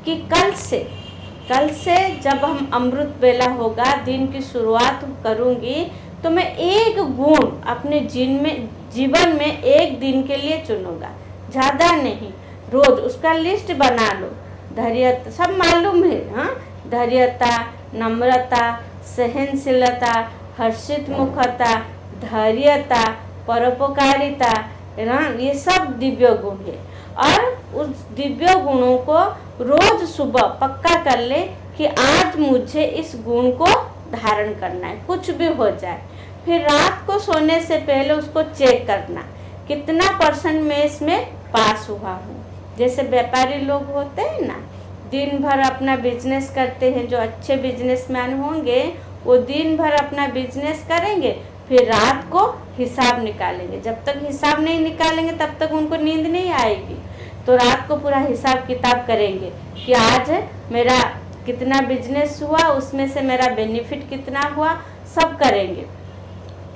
कि कल से जब हम अमृत बेला होगा, दिन की शुरुआत करूँगी, तो मैं एक गुण अपने जीवन में एक दिन के लिए चुनूंगा, ज़्यादा नहीं। रोज उसका लिस्ट बना लो। धैर्यता सब मालूम है, हाँ, धैर्यता, नम्रता, सहनशीलता, हर्षित मुखता, धैर्यता, परोपकारिता, ये सब दिव्य गुण है। और उस दिव्य गुणों को रोज सुबह पक्का कर ले कि आज मुझे इस गुण को धारण करना है, कुछ भी हो जाए। फिर रात को सोने से पहले उसको चेक करना कितना % मैं इसमें पास हुआ हूँ। जैसे व्यापारी लोग होते हैं ना, दिन भर अपना बिजनेस करते हैं, जो अच्छे बिजनेसमैन होंगे वो दिन भर अपना बिजनेस करेंगे, फिर रात को हिसाब निकालेंगे। जब तक हिसाब नहीं निकालेंगे तब तक उनको नींद नहीं आएगी। तो रात को पूरा हिसाब किताब करेंगे कि आज मेरा कितना बिजनेस हुआ, उसमें से मेरा बेनिफिट कितना हुआ, सब करेंगे।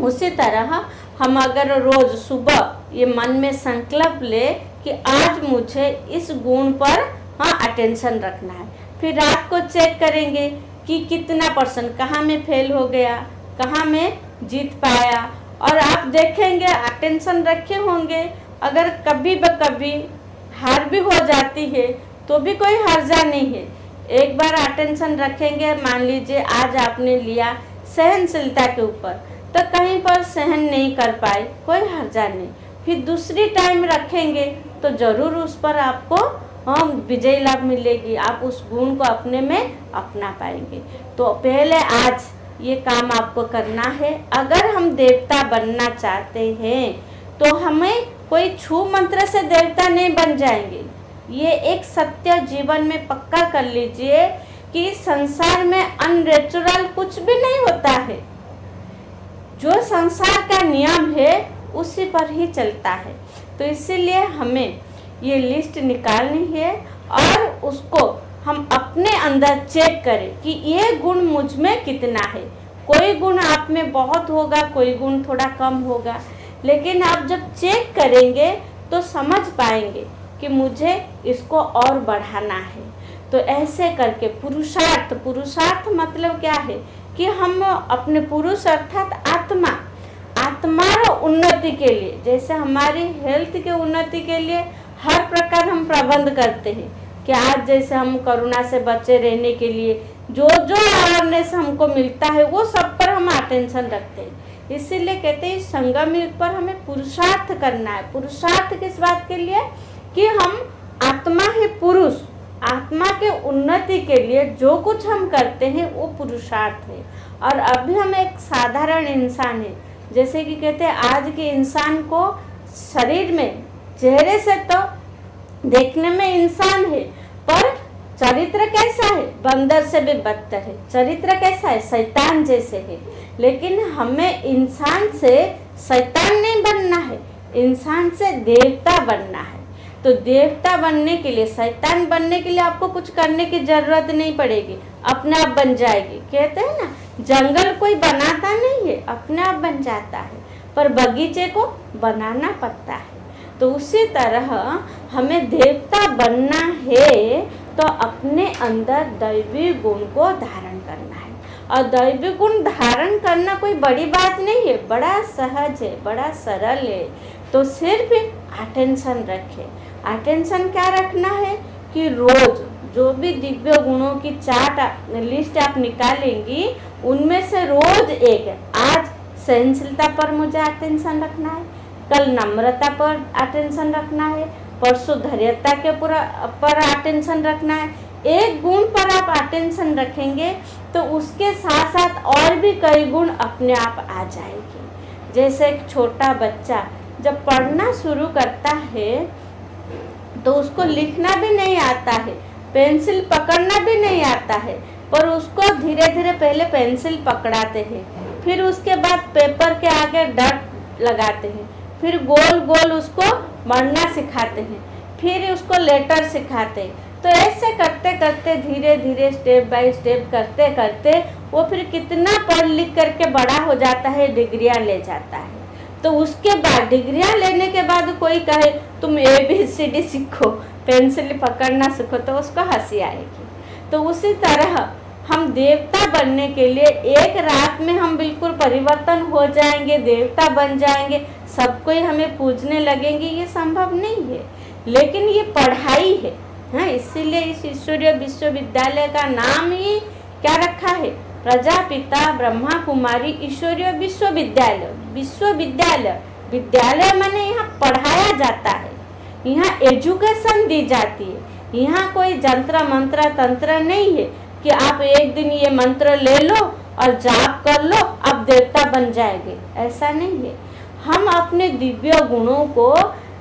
उसी तरह हम अगर रोज सुबह ये मन में संकल्प ले कि आज मुझे इस गुण पर अटेंशन रखना है, फिर रात को चेक करेंगे कि कितना %, कहाँ में फेल हो गया, कहाँ में जीत पाया। और आप देखेंगे अटेंशन रखे होंगे, अगर कभी ब कभी हार भी हो जाती है तो भी कोई हर्जा नहीं है। एक बार अटेंशन रखेंगे, मान लीजिए आज आपने लिया सहनशीलता के ऊपर, तो कहीं पर सहन नहीं कर पाए, कोई हर्जा नहीं। फिर दूसरी टाइम रखेंगे तो ज़रूर उस पर आपको विजय लाभ मिलेगी, आप उस गुण को अपने में अपना पाएंगे। तो पहले आज ये काम आपको करना है। अगर हम देवता बनना चाहते हैं तो हमें कोई छू मंत्र से देवता नहीं बन जाएंगे। ये एक सत्य जीवन में पक्का कर लीजिए कि संसार में अननेचुरल कुछ भी नहीं होता है। जो संसार का नियम है उसी पर ही चलता है। तो इसीलिए हमें ये लिस्ट निकालनी है और उसको हम अपने अंदर चेक करें कि ये गुण मुझ में कितना है। कोई गुण आप में बहुत होगा, कोई गुण थोड़ा कम होगा, लेकिन आप जब चेक करेंगे तो समझ पाएंगे कि मुझे इसको और बढ़ाना है। तो ऐसे करके पुरुषार्थ मतलब क्या है कि हम अपने पुरुष अर्थात आत्मा उन्नति के लिए, जैसे हमारी हेल्थ के उन्नति के लिए हर प्रकार हम प्रबंध करते हैं कि आज जैसे हम कोरोना से बचे रहने के लिए जो अवेयरनेस हमको मिलता है वो सब पर हम अटेंशन रखते हैं। इसीलिए कहते हैं संगम युग पर हमें पुरुषार्थ करना है। पुरुषार्थ किस बात के लिए कि हम आत्मा है पुरुष, आत्मा के उन्नति के लिए जो कुछ हम करते हैं वो पुरुषार्थ है। और अभी हम एक साधारण इंसान है, जैसे कि कहते हैं आज के इंसान को शरीर में चेहरे से तो देखने में इंसान है पर चरित्र कैसा है, बंदर से भी बदतर है। चरित्र कैसा है, शैतान जैसे है। लेकिन हमें इंसान से शैतान नहीं बनना है, इंसान से देवता बनना है। तो देवता बनने के लिए, शैतान बनने के लिए आपको कुछ करने की जरूरत नहीं पड़ेगी, अपने आप बन जाएगी। कहते हैं ना जंगल कोई बनाता नहीं है, अपने आप बन जाता है, पर बगीचे को बनाना पड़ता है। तो उसी तरह हमें देवता बनना है तो अपने अंदर दैवी गुण को धारण करना है। और दैवी गुण धारण करना कोई बड़ी बात नहीं है, बड़ा सहज है, बड़ा सरल है। तो सिर्फ अटेंशन रखें। अटेंशन क्या रखना है कि रोज जो भी दिव्य गुणों की लिस्ट आप निकालेंगी उनमें से रोज एक, आज सहनशीलता पर मुझे अटेंशन रखना है, कल नम्रता पर अटेंशन रखना है, परसों धैर्यता के पर अटेंशन रखना है। एक गुण पर आप अटेंशन रखेंगे तो उसके साथ साथ और भी कई गुण अपने आप आ जाएंगे। जैसे एक छोटा बच्चा जब पढ़ना शुरू करता है तो उसको लिखना भी नहीं आता है, पेंसिल पकड़ना भी नहीं आता है, पर उसको धीरे धीरे पहले पेंसिल पकड़ाते हैं, फिर उसके बाद पेपर के आगे डॉट लगाते हैं, फिर गोल गोल उसको बढ़ना सिखाते हैं, फिर उसको लेटर सिखाते हैं। तो ऐसे करते करते धीरे धीरे स्टेप बाय स्टेप करते करते वो फिर कितना पढ़ लिख करके बड़ा हो जाता है, डिग्रियां ले जाता है। तो उसके बाद डिग्रियां लेने के बाद कोई कहे तुम ABCD सीखो, पेंसिल पकड़ना सीखो, तो उसको हंसी आएगी। तो उसी तरह हम देवता बनने के लिए एक रात में हम बिल्कुल परिवर्तन हो जाएंगे, देवता बन जाएंगे, सबको ही हमें पूजने लगेंगे, ये संभव नहीं है। लेकिन ये पढ़ाई है, हाँ, इसीलिए इस ईश्वरीय विश्वविद्यालय का नाम ही क्या रखा है? प्रजापिता ब्रह्मा कुमारी ईश्वरीय विश्वविद्यालय। विश्वविद्यालय, विद्यालय माने यहाँ पढ़ाया जाता है, यहाँ एजुकेशन दी जाती है। यहाँ कोई जंत्र मंत्र तंत्र नहीं है कि आप एक दिन ये मंत्र ले लो और जाप कर लो, अब देवता बन जाएंगे, ऐसा नहीं है। हम अपने दिव्य गुणों को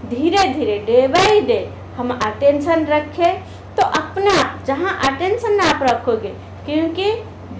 धीरे धीरे डे बाय डे हम अटेंशन रखें तो अपने आप, जहाँ अटेंशन आप रखोगे, क्योंकि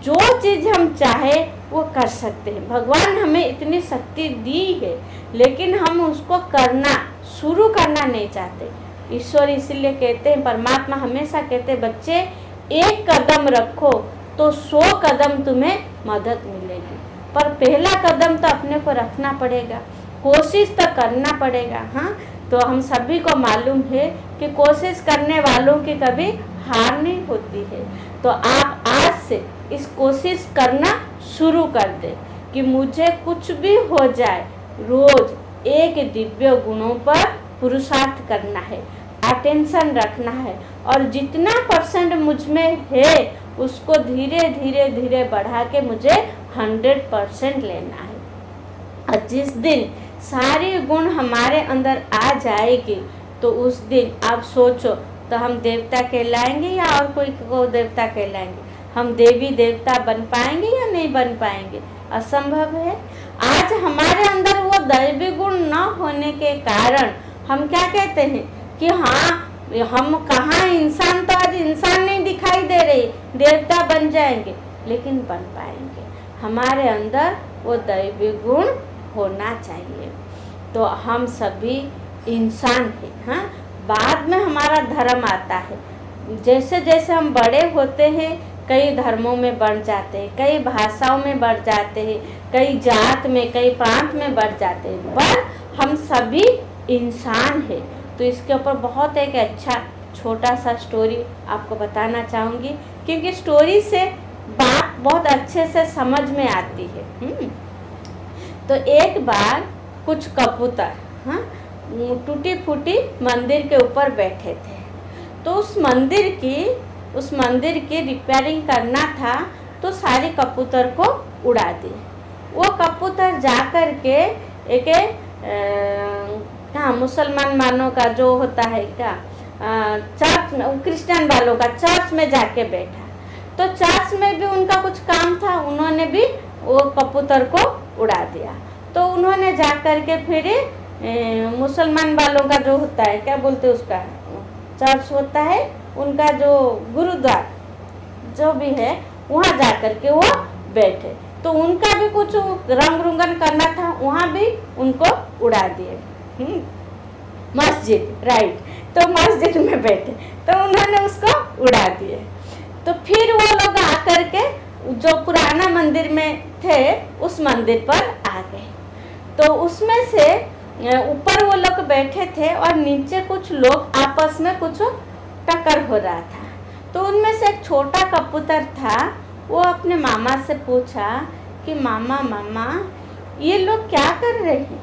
जो चीज़ हम चाहे वो कर सकते हैं। भगवान हमें इतनी शक्ति दी है, लेकिन हम उसको करना शुरू करना नहीं चाहते। ईश्वर इसीलिए कहते हैं, परमात्मा हमेशा कहते हैं, बच्चे एक कदम रखो तो 100 कदम तुम्हें मदद मिलेगी। पर पहला कदम तो अपने को रखना पड़ेगा, कोशिश तो करना पड़ेगा। हाँ, तो हम सभी को मालूम है कि कोशिश करने वालों की कभी हार नहीं होती है। तो आप आज से इस कोशिश करना शुरू कर दें कि मुझे कुछ भी हो जाए, रोज एक दिव्य गुणों पर पुरुषार्थ करना है, अटेंशन रखना है, और जितना % मुझ में है उसको धीरे धीरे धीरे बढ़ा के मुझे 100% लेना है। और जिस दिन सारी गुण हमारे अंदर आ जाएगी तो उस दिन आप सोचो, तो हम देवता कहलाएंगे या और कोई को देवता कहलाएंगे? हम देवी देवता बन पाएंगे या नहीं बन पाएंगे? असंभव है। आज हमारे अंदर वो दैवी गुण न होने के कारण हम क्या कहते हैं कि हाँ, हम कहाँ इंसान, तो आज इंसान नहीं दिखाई दे रही, देवता बन जाएंगे, लेकिन बन पाएंगे। हमारे अंदर वो दैवी गुण होना चाहिए। तो हम सभी इंसान हैं। हाँ, बाद में हमारा धर्म आता है। जैसे जैसे हम बड़े होते हैं, कई धर्मों में बढ़ जाते हैं, कई भाषाओं में बढ़ जाते हैं, कई जात में, कई प्रांत में बढ़ जाते हैं, पर हम सभी इंसान हैं। तो इसके ऊपर बहुत एक अच्छा छोटा सा स्टोरी आपको बताना चाहूँगी, क्योंकि स्टोरी से बात बहुत अच्छे से समझ में आती है। तो एक बार कुछ कबूतर, हाँ, टूटी फूटी मंदिर के ऊपर बैठे थे। तो उस मंदिर की रिपेयरिंग करना था, तो सारे कबूतर को उड़ा दिए। वो कबूतर जा कर के एक मुसलमान मानों का जो होता है क्या, चर्च में, क्रिश्चियन वालों का चर्च में जाके बैठा। तो चर्च में भी उनका कुछ काम था, उन्होंने भी वो कबूतर को उड़ा दिया। तो उन्होंने जा कर के फिर मुसलमान वालों का जो होता है, क्या बोलते हैं उसका, चर्च होता है उनका, जो गुरुद्वार जो भी है, वहाँ जा कर के वो बैठे। तो उनका भी कुछ रंग रुंगन करना था, वहाँ भी उनको उड़ा दिए। मस्जिद, राइट, तो मस्जिद में बैठे तो उन्होंने उसको उड़ा दिए। तो फिर वो लोग आकर के जो पुराना मंदिर में थे उस मंदिर पर आ गए। तो उसमें से ऊपर वो लोग बैठे थे और नीचे कुछ लोग आपस में कुछ टक्कर हो रहा था। तो उनमें से एक छोटा कबूतर था, वो अपने मामा से पूछा कि मामा मामा ये लोग क्या कर रहे हैं?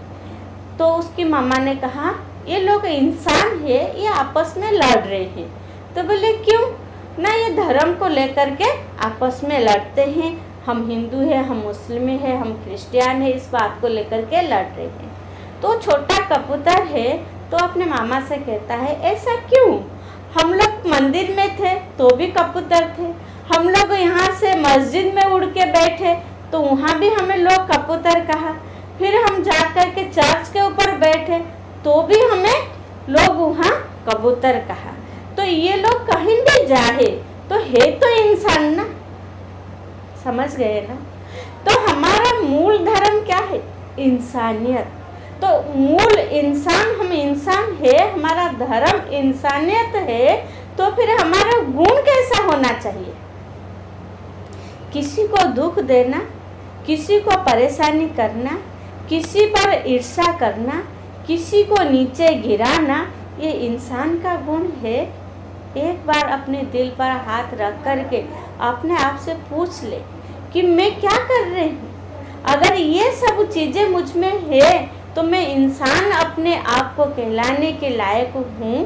तो उसकी मामा ने कहा ये लोग इंसान है, ये आपस में लड़ रहे हैं। तो बोले क्यों? ना, ये धर्म को लेकर के आपस में लड़ते हैं, हम हिंदू हैं, हम मुस्लिम हैं, हम क्रिश्चियन हैं, इस बात को लेकर के लड़ रहे हैं। तो छोटा कबूतर है तो अपने मामा से कहता है ऐसा क्यों? हम लोग मंदिर में थे तो भी कबूतर थे, हम लोग यहाँ से मस्जिद में उड़ के बैठे तो वहाँ भी हमें लोग कबूतर कहा, फिर हम जाकर के चर्च के ऊपर बैठे तो भी हमें लोग वहाँ कबूतर कहा। तो ये लोग कहीं भी जाए तो है तो इंसान ना, समझ गए ना? तो हमारा मूल धर्म क्या है? इंसानियत। तो मूल इंसान, हम इंसान है, हमारा धर्म इंसानियत है, तो फिर हमारा गुण कैसा होना चाहिए? किसी को दुख देना, किसी को परेशानी करना, किसी पर ईर्ष्या करना, किसी को नीचे गिराना, ये इंसान का गुण है। एक बार अपने दिल पर हाथ रख कर के अपने आप से पूछ ले कि मैं क्या कर रही हूँ। अगर ये सब चीज़ें मुझ में है तो मैं इंसान अपने आप को कहलाने के लायक हूँ?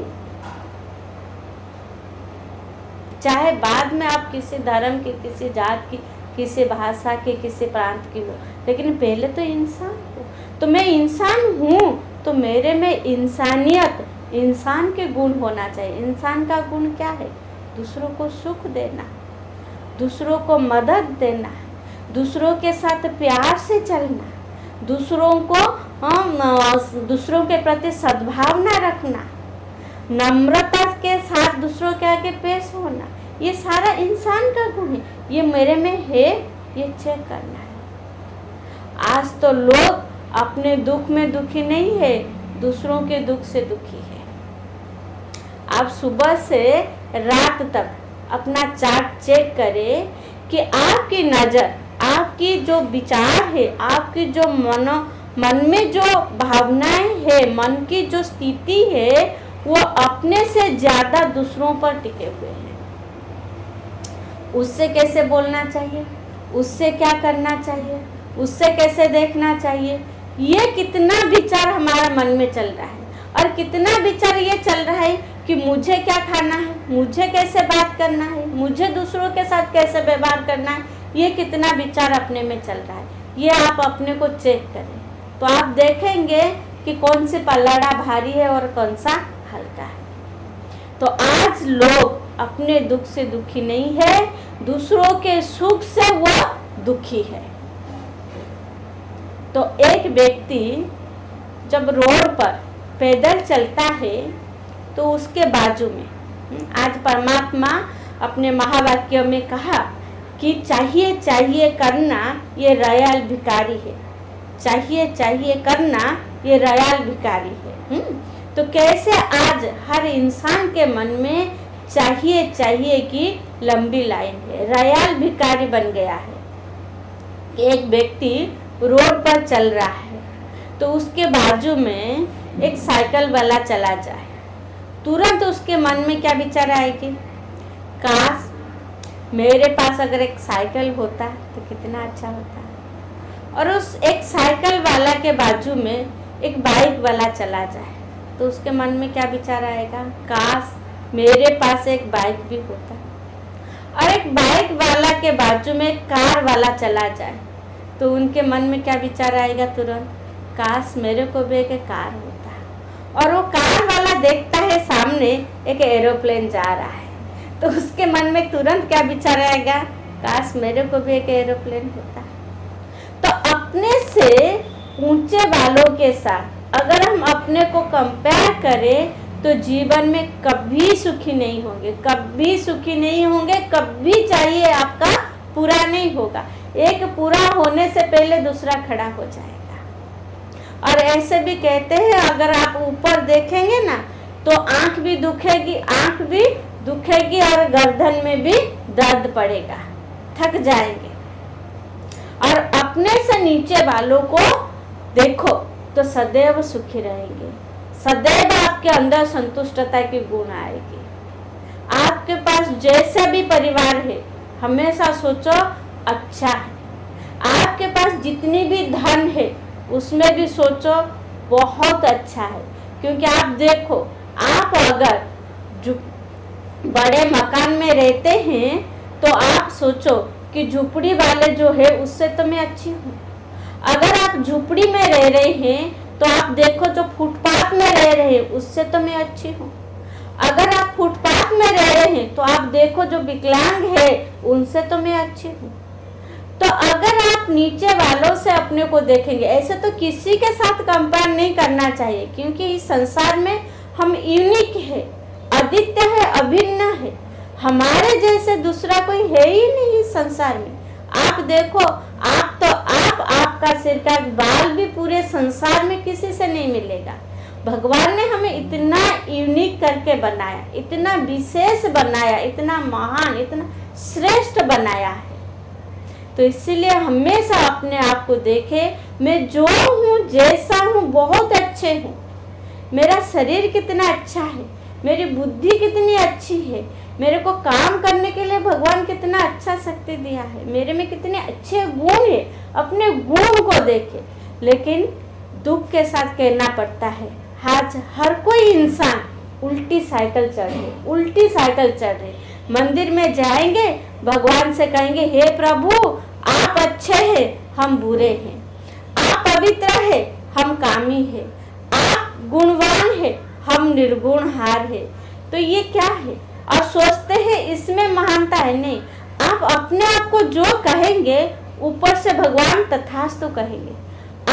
चाहे बाद में आप किसी धर्म की, किसी जात की, किसी भाषा के, किसी प्रांत की हो, लेकिन पहले तो इंसान हो। तो मैं इंसान हूँ तो मेरे में इंसानियत, इंसान के गुण होना चाहिए। इंसान का गुण क्या है? दूसरों को सुख देना, दूसरों को मदद देना, दूसरों के साथ प्यार से चलना, दूसरों के प्रति सद्भावना रखना, नम्रता के साथ दूसरों के आगे पेश होना, ये सारा इंसान का गुण है। ये मेरे में है, ये चेक करना है। आज तो लोग अपने दुख में दुखी नहीं है, दूसरों के दुख से दुखी है। आप सुबह से रात तक अपना चार्ट चेक करें कि आपकी नज़र, आपकी जो विचार है, आपकी जो मन में जो भावनाएं है, मन की जो स्थिति है, वो अपने से ज़्यादा दूसरों पर टिके हुए हैं। उससे कैसे बोलना चाहिए, उससे क्या करना चाहिए, उससे कैसे देखना चाहिए, ये कितना विचार हमारा मन में चल रहा है। और कितना विचार ये चल रहा है कि मुझे क्या खाना है, मुझे कैसे बात करना है, मुझे दूसरों के साथ कैसे व्यवहार करना है, ये कितना विचार अपने में चल रहा है। ये आप अपने को चेक करें तो आप देखेंगे कि कौन सी पल्लड़ा भारी है और कौन सा हल्का है। तो आज लोग अपने दुख से दुखी नहीं है, दूसरों के सुख से वो दुखी है। तो एक व्यक्ति जब रोड पर पैदल चलता है तो उसके बाजू में, आज परमात्मा अपने महावाक्य में कहा कि चाहिए चाहिए करना ये रयाल भिखारी है, चाहिए चाहिए करना ये रयाल भिखारी है। तो कैसे आज हर इंसान के मन में चाहिए चाहिए की लंबी लाइन है, रयाल भिखारी बन गया है। एक व्यक्ति रोड पर चल रहा है तो उसके बाजू में एक साइकिल वाला चला जाए, तुरंत उसके मन में क्या विचार आएगी? काश मेरे पास अगर एक साइकिल होता तो कितना अच्छा होता। और उस एक साइकिल वाला के बाजू में एक बाइक वाला चला जाए तो उसके मन में क्या विचार आएगा? काश मेरे पास एक बाइक भी होता। और एक बाइक वाला के बाजू में एक कार वाला चला जाए तो उनके मन में क्या विचार आएगा? तुरंत काश मेरे को भी एक कार होता। और वो कार वाला देखता है सामने एक एरोप्लेन जा रहा है तो उसके मन में तुरंत क्या विचार आएगा? काश मेरे को भी एक एरोप्लेन होता। तो अपने से ऊंचे वालों के साथ अगर हम अपने को कंपेयर करें तो जीवन में कभी सुखी नहीं होंगे, कभी सुखी नहीं होंगे, कभी चाहिए आपका पूरा नहीं होगा। एक पूरा होने से पहले दूसरा खड़ा हो जाएगा। और ऐसे भी कहते हैं अगर आप ऊपर देखेंगे ना तो आंख भी दुखेगी, आंख भी दुखेगी और गर्दन में भी दर्द पड़ेगा, थक जाएंगे। और अपने से नीचे वालों को देखो तो सदैव सुखी रहेंगे, सदैव आपके अंदर संतुष्टता की गुण आएगी। आपके पास जैसा भी परिवार है हमेशा सोचो अच्छा है। आपके पास जितनी भी धन है उसमें भी सोचो बहुत अच्छा है। क्योंकि आप देखो, आप अगर जो बड़े मकान में रहते हैं तो आप सोचो कि झुपड़ी वाले जो है उससे तो मैं अच्छी हूँ। अगर आप झुपड़ी में रह रहे हैं तो आप देखो जो फुटपाथ में रह रहे हैं उससे तो मैं अच्छी हूँ। अगर आप फुटपाथ में रह रहे हैं तो आप देखो जो विकलांग है उनसे तो मैं अच्छी हूँ। तो अगर आप नीचे वालों से अपने को देखेंगे, ऐसे तो किसी के साथ कंपेयर नहीं करना चाहिए क्योंकि इस संसार में हम यूनिक है, अद्वितीय है, अभिन्न है। हमारे जैसे दूसरा कोई है ही नहीं इस संसार में। आप देखो, आपका सिर का बाल भी पूरे संसार में किसी से नहीं मिलेगा। भगवान ने हमें इतना यूनिक करके बनाया, इतना विशेष बनाया, इतना महान, इतना श्रेष्ठ बनाया है। तो इसीलिए हमेशा अपने आप को देखें, मैं जो हूँ, जैसा हूँ, बहुत अच्छे हूँ। मेरा शरीर कितना अच्छा है, मेरी बुद्धि कितनी अच्छी है, मेरे को काम करने के लिए भगवान कितना अच्छा शक्ति दिया है, मेरे में कितने अच्छे गुण है। अपने गुण को देखे। लेकिन दुख के साथ कहना पड़ता है आज हर कोई इंसान उल्टी साइकिल चढ़ रहे, उल्टी साइकिल चढ़ रहे। मंदिर में जाएंगे, भगवान से कहेंगे हे प्रभु आप अच्छे हैं, हम बुरे हैं, आप पवित्र है, हम कामी है, आप गुणवान है, हम निर्गुण हार है। तो ये क्या है? और सोचते हैं इसमें महानता है। नहीं, आप अपने आप को जो कहेंगे ऊपर से भगवान तथास्तु कहेंगे।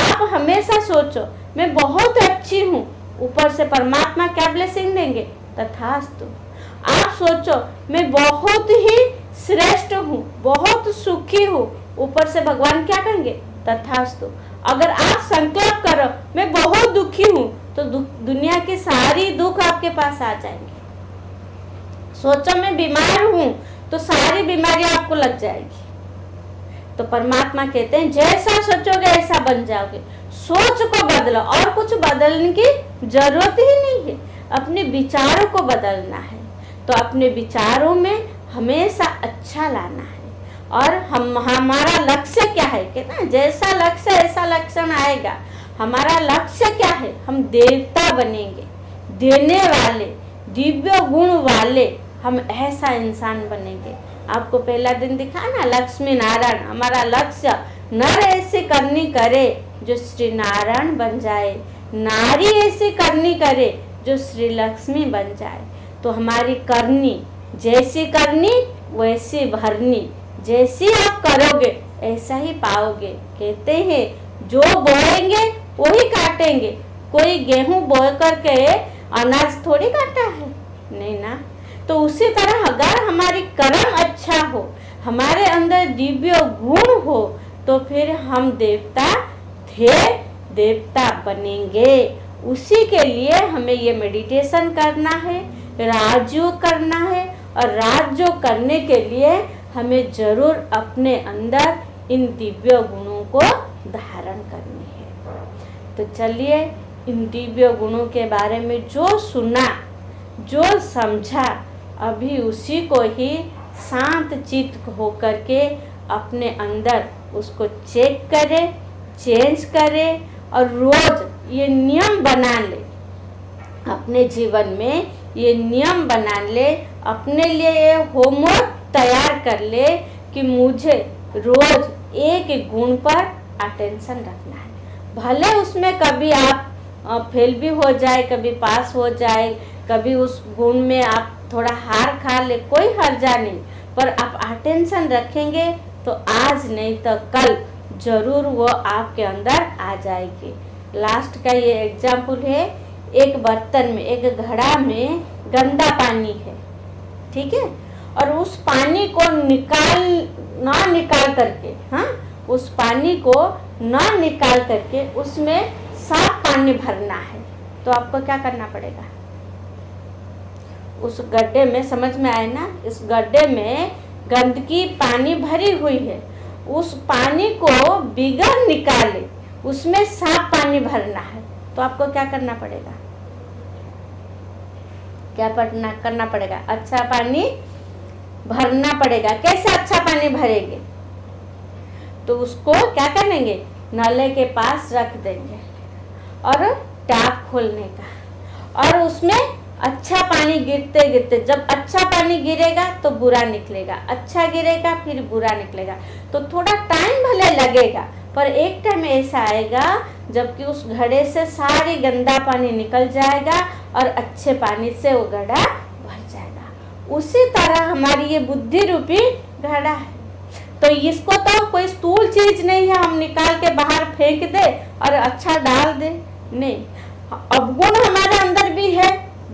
आप हमेशा सोचो मैं बहुत अच्छी हूँ, ऊपर से परमात्मा क्या ब्लेसिंग देंगे? तथास्तु। आप सोचो मैं बहुत ही श्रेष्ठ हूँ, बहुत सुखी हूँ, ऊपर से भगवान क्या कहेंगे? तथास्तु। अगर आप संकल्प करो मैं बहुत दुखी हूँ, तो दुनिया की सारी दुख आपके पास आ जाएंगे। सोचो मैं बीमार हूँ, तो सारी बीमारी आपको लग जाएगी। तो परमात्मा कहते हैं जैसा सोचोगे ऐसा बन जाओगे। सोच को बदलो, और कुछ बदलने की जरूरत ही नहीं है, अपने विचारों को बदलना है। तो अपने विचारों में हमेशा अच्छा लाना है। और हमारा लक्ष्य क्या है? कहना जैसा लक्ष्य ऐसा लक्षण आएगा। हमारा लक्ष्य क्या है? हम देवता बनेंगे, देने वाले, दिव्य गुण वाले, हम ऐसा इंसान बनेंगे। आपको पहला दिन दिखा ना, लक्ष्मी नारायण। हमारा लक्ष्य नर ऐसी करनी करे जो श्री नारायण बन जाए, नारी ऐसी करनी करे जो श्री लक्ष्मी बन जाए। तो हमारी करनी जैसी करनी वैसी भरनी, जैसी आप करोगे ऐसा ही पाओगे। कहते हैं जो बोएंगे वही काटेंगे। कोई गेहूं बो करके अनाज थोड़ी काटा है, नहीं ना। तो उसी तरह अगर हमारी कर्म अच्छा हो, हमारे अंदर दिव्य गुण हो, तो फिर हम देवता थे, देवता बनेंगे। उसी के लिए हमें ये मेडिटेशन करना है, राजयोग करना है। और राजयोग करने के लिए हमें जरूर अपने अंदर इन दिव्य गुणों को धारण करनी है। तो चलिए इन दिव्य गुणों के बारे में जो सुना, जो समझा, अभी उसी को ही शांत चित्त होकर के अपने अंदर उसको चेक करें, चेंज करें और रोज ये नियम बना ले। अपने जीवन में ये नियम बना ले, अपने लिए ये होमवर्क तैयार कर ले कि मुझे रोज एक गुण पर अटेंशन रखना है। भले उसमें कभी आप फेल भी हो जाए, कभी पास हो जाए, कभी उस गुण में आप थोड़ा हार खा ले, कोई हर्जा नहीं, पर आप अटेंशन रखेंगे तो आज नहीं तो कल जरूर वो आपके अंदर आ जाएगी। लास्ट का ये एग्जाम्पल है, एक बर्तन में, एक घड़ा में गंदा पानी है, ठीक है, और उस पानी को निकाल करके, हाँ, उस पानी को ना निकाल करके उसमें साफ पानी भरना है। तो आपको क्या करना पड़ेगा? उस गड्ढे में, समझ में आए ना, इस गड्ढे में गंदगी पानी भरी हुई है, उस पानी को बिगर निकाले उसमें साफ पानी भरना है। तो आपको क्या करना पड़ेगा? क्या करना पड़ेगा? अच्छा पानी भरना पड़ेगा। कैसे अच्छा पानी भरेंगे? तो उसको क्या करेंगे? नले के पास रख देंगे और टैप खोलने का, और उसमें अच्छा पानी गिरते गिरते, जब अच्छा पानी गिरेगा तो बुरा निकलेगा, अच्छा गिरेगा फिर बुरा निकलेगा। तो थोड़ा टाइम भले लगेगा, पर एक टाइम ऐसा आएगा जबकि उस घड़े से सारी गंदा पानी निकल जाएगा और अच्छे पानी से वो घड़ा भर जाएगा। उसी तरह हमारी ये बुद्धि रूपी घड़ा है। तो इसको तो कोई स्थूल चीज नहीं है हम निकाल के बाहर फेंक दे और अच्छा डाल दे, नहीं। अवगुण हमारे अंदर भी है,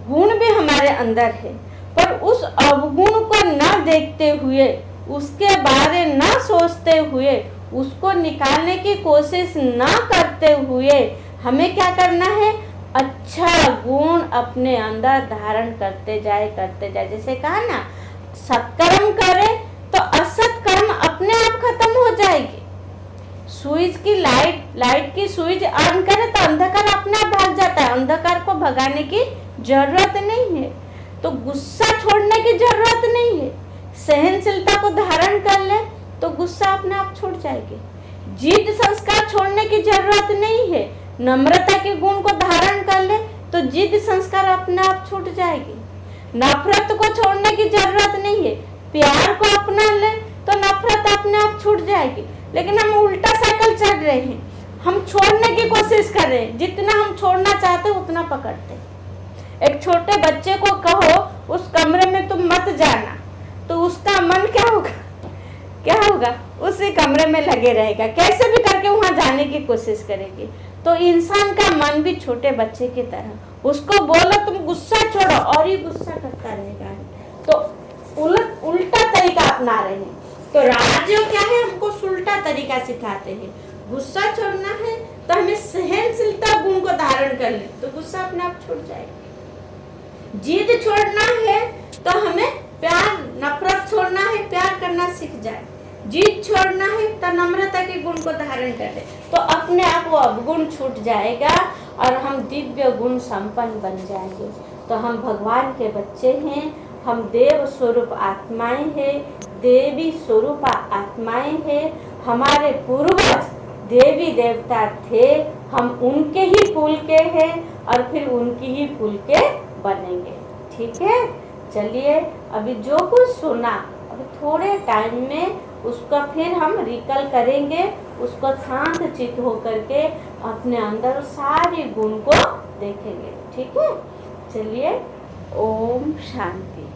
गुण भी हमारे अंदर है, पर उस अवगुण को न देखते हुए, उसके बारे न सोचते हुए, उसको निकालने की कोशिश न करते हुए हमें क्या करना है? अच्छा गुण अपने अंदर धारण करते जाए। जैसे कहा ना, सत्कर्म करे तो असत कर्म अपने आप खत्म हो जाएगी। स्विच की लाइट की स्विच ऑन करे तो अंधकार अपने आप भाग जाता है। अंधकार को भगाने की जरूरत नहीं है, तो गुस्सा छोड़ने की जरूरत नहीं है। सहनशीलता को धारण कर ले तो गुस्सा अपने आप छूट जाएगी। जिद संस्कार छोड़ने की जरूरत नहीं है। नम्रता के गुण को धारण कर ले तो जिद संस्कार अपने आप छूट जाएगी। नफरत को छोड़ने की जरूरत नहीं है, प्यार को अपना ले तो नफरत अपने आप छूट जाएगी। लेकिन हम उल्टा साइकिल चढ़ रहे हैं, हम छोड़ने की कोशिश कर रहे हैं, जितना हम छोड़ना चाहते हैं उतना पकड़ते हैं। एक छोटे बच्चे को कहो उस कमरे में तुम मत जाना, तो उसका मन क्या होगा, क्या होगा, उसी कमरे में लगे रहेगा, कैसे भी करके वहां जाने की कोशिश करेगी। तो इंसान का मन भी छोटे बच्चे की तरह, उसको बोलो तुम गुस्सा छोड़ो और ही गुस्सा करता रहेगा। तो उल्टा तरीका अपना रहे हैं। तो राजयोग क्या है, हमको उल्टा तरीका सिखाते हैं। गुस्सा छोड़ना है तो हमें सहनशीलता गुण को धारण कर ले, तो गुस्सा अपने आप छूट जाएगा। जिद छोड़ना है तो हमें प्यार, नफरत छोड़ना है, प्यार करना सीख जाए। जिद छोड़ना है तो नम्रता के गुण को धारण कर ले, तो अपने आप वो अवगुण छूट जाएगा और हम दिव्य गुण संपन्न बन जाएंगे। तो हम भगवान के बच्चे हैं, हम देव स्वरूप आत्माएं हैं, देवी स्वरूप आत्माएं हैं। हमारे पूर्वज देवी देवता थे, हम उनके ही कुल के हैं और फिर उनकी ही कुल के बनेंगे। ठीक है, चलिए अभी जो कुछ सुना अभी थोड़े टाइम में उसका फिर हम रिकल करेंगे, उसको शांत चित्त होकर के अपने अंदर सारे गुण को देखेंगे। ठीक है, चलिए, ओम शांति।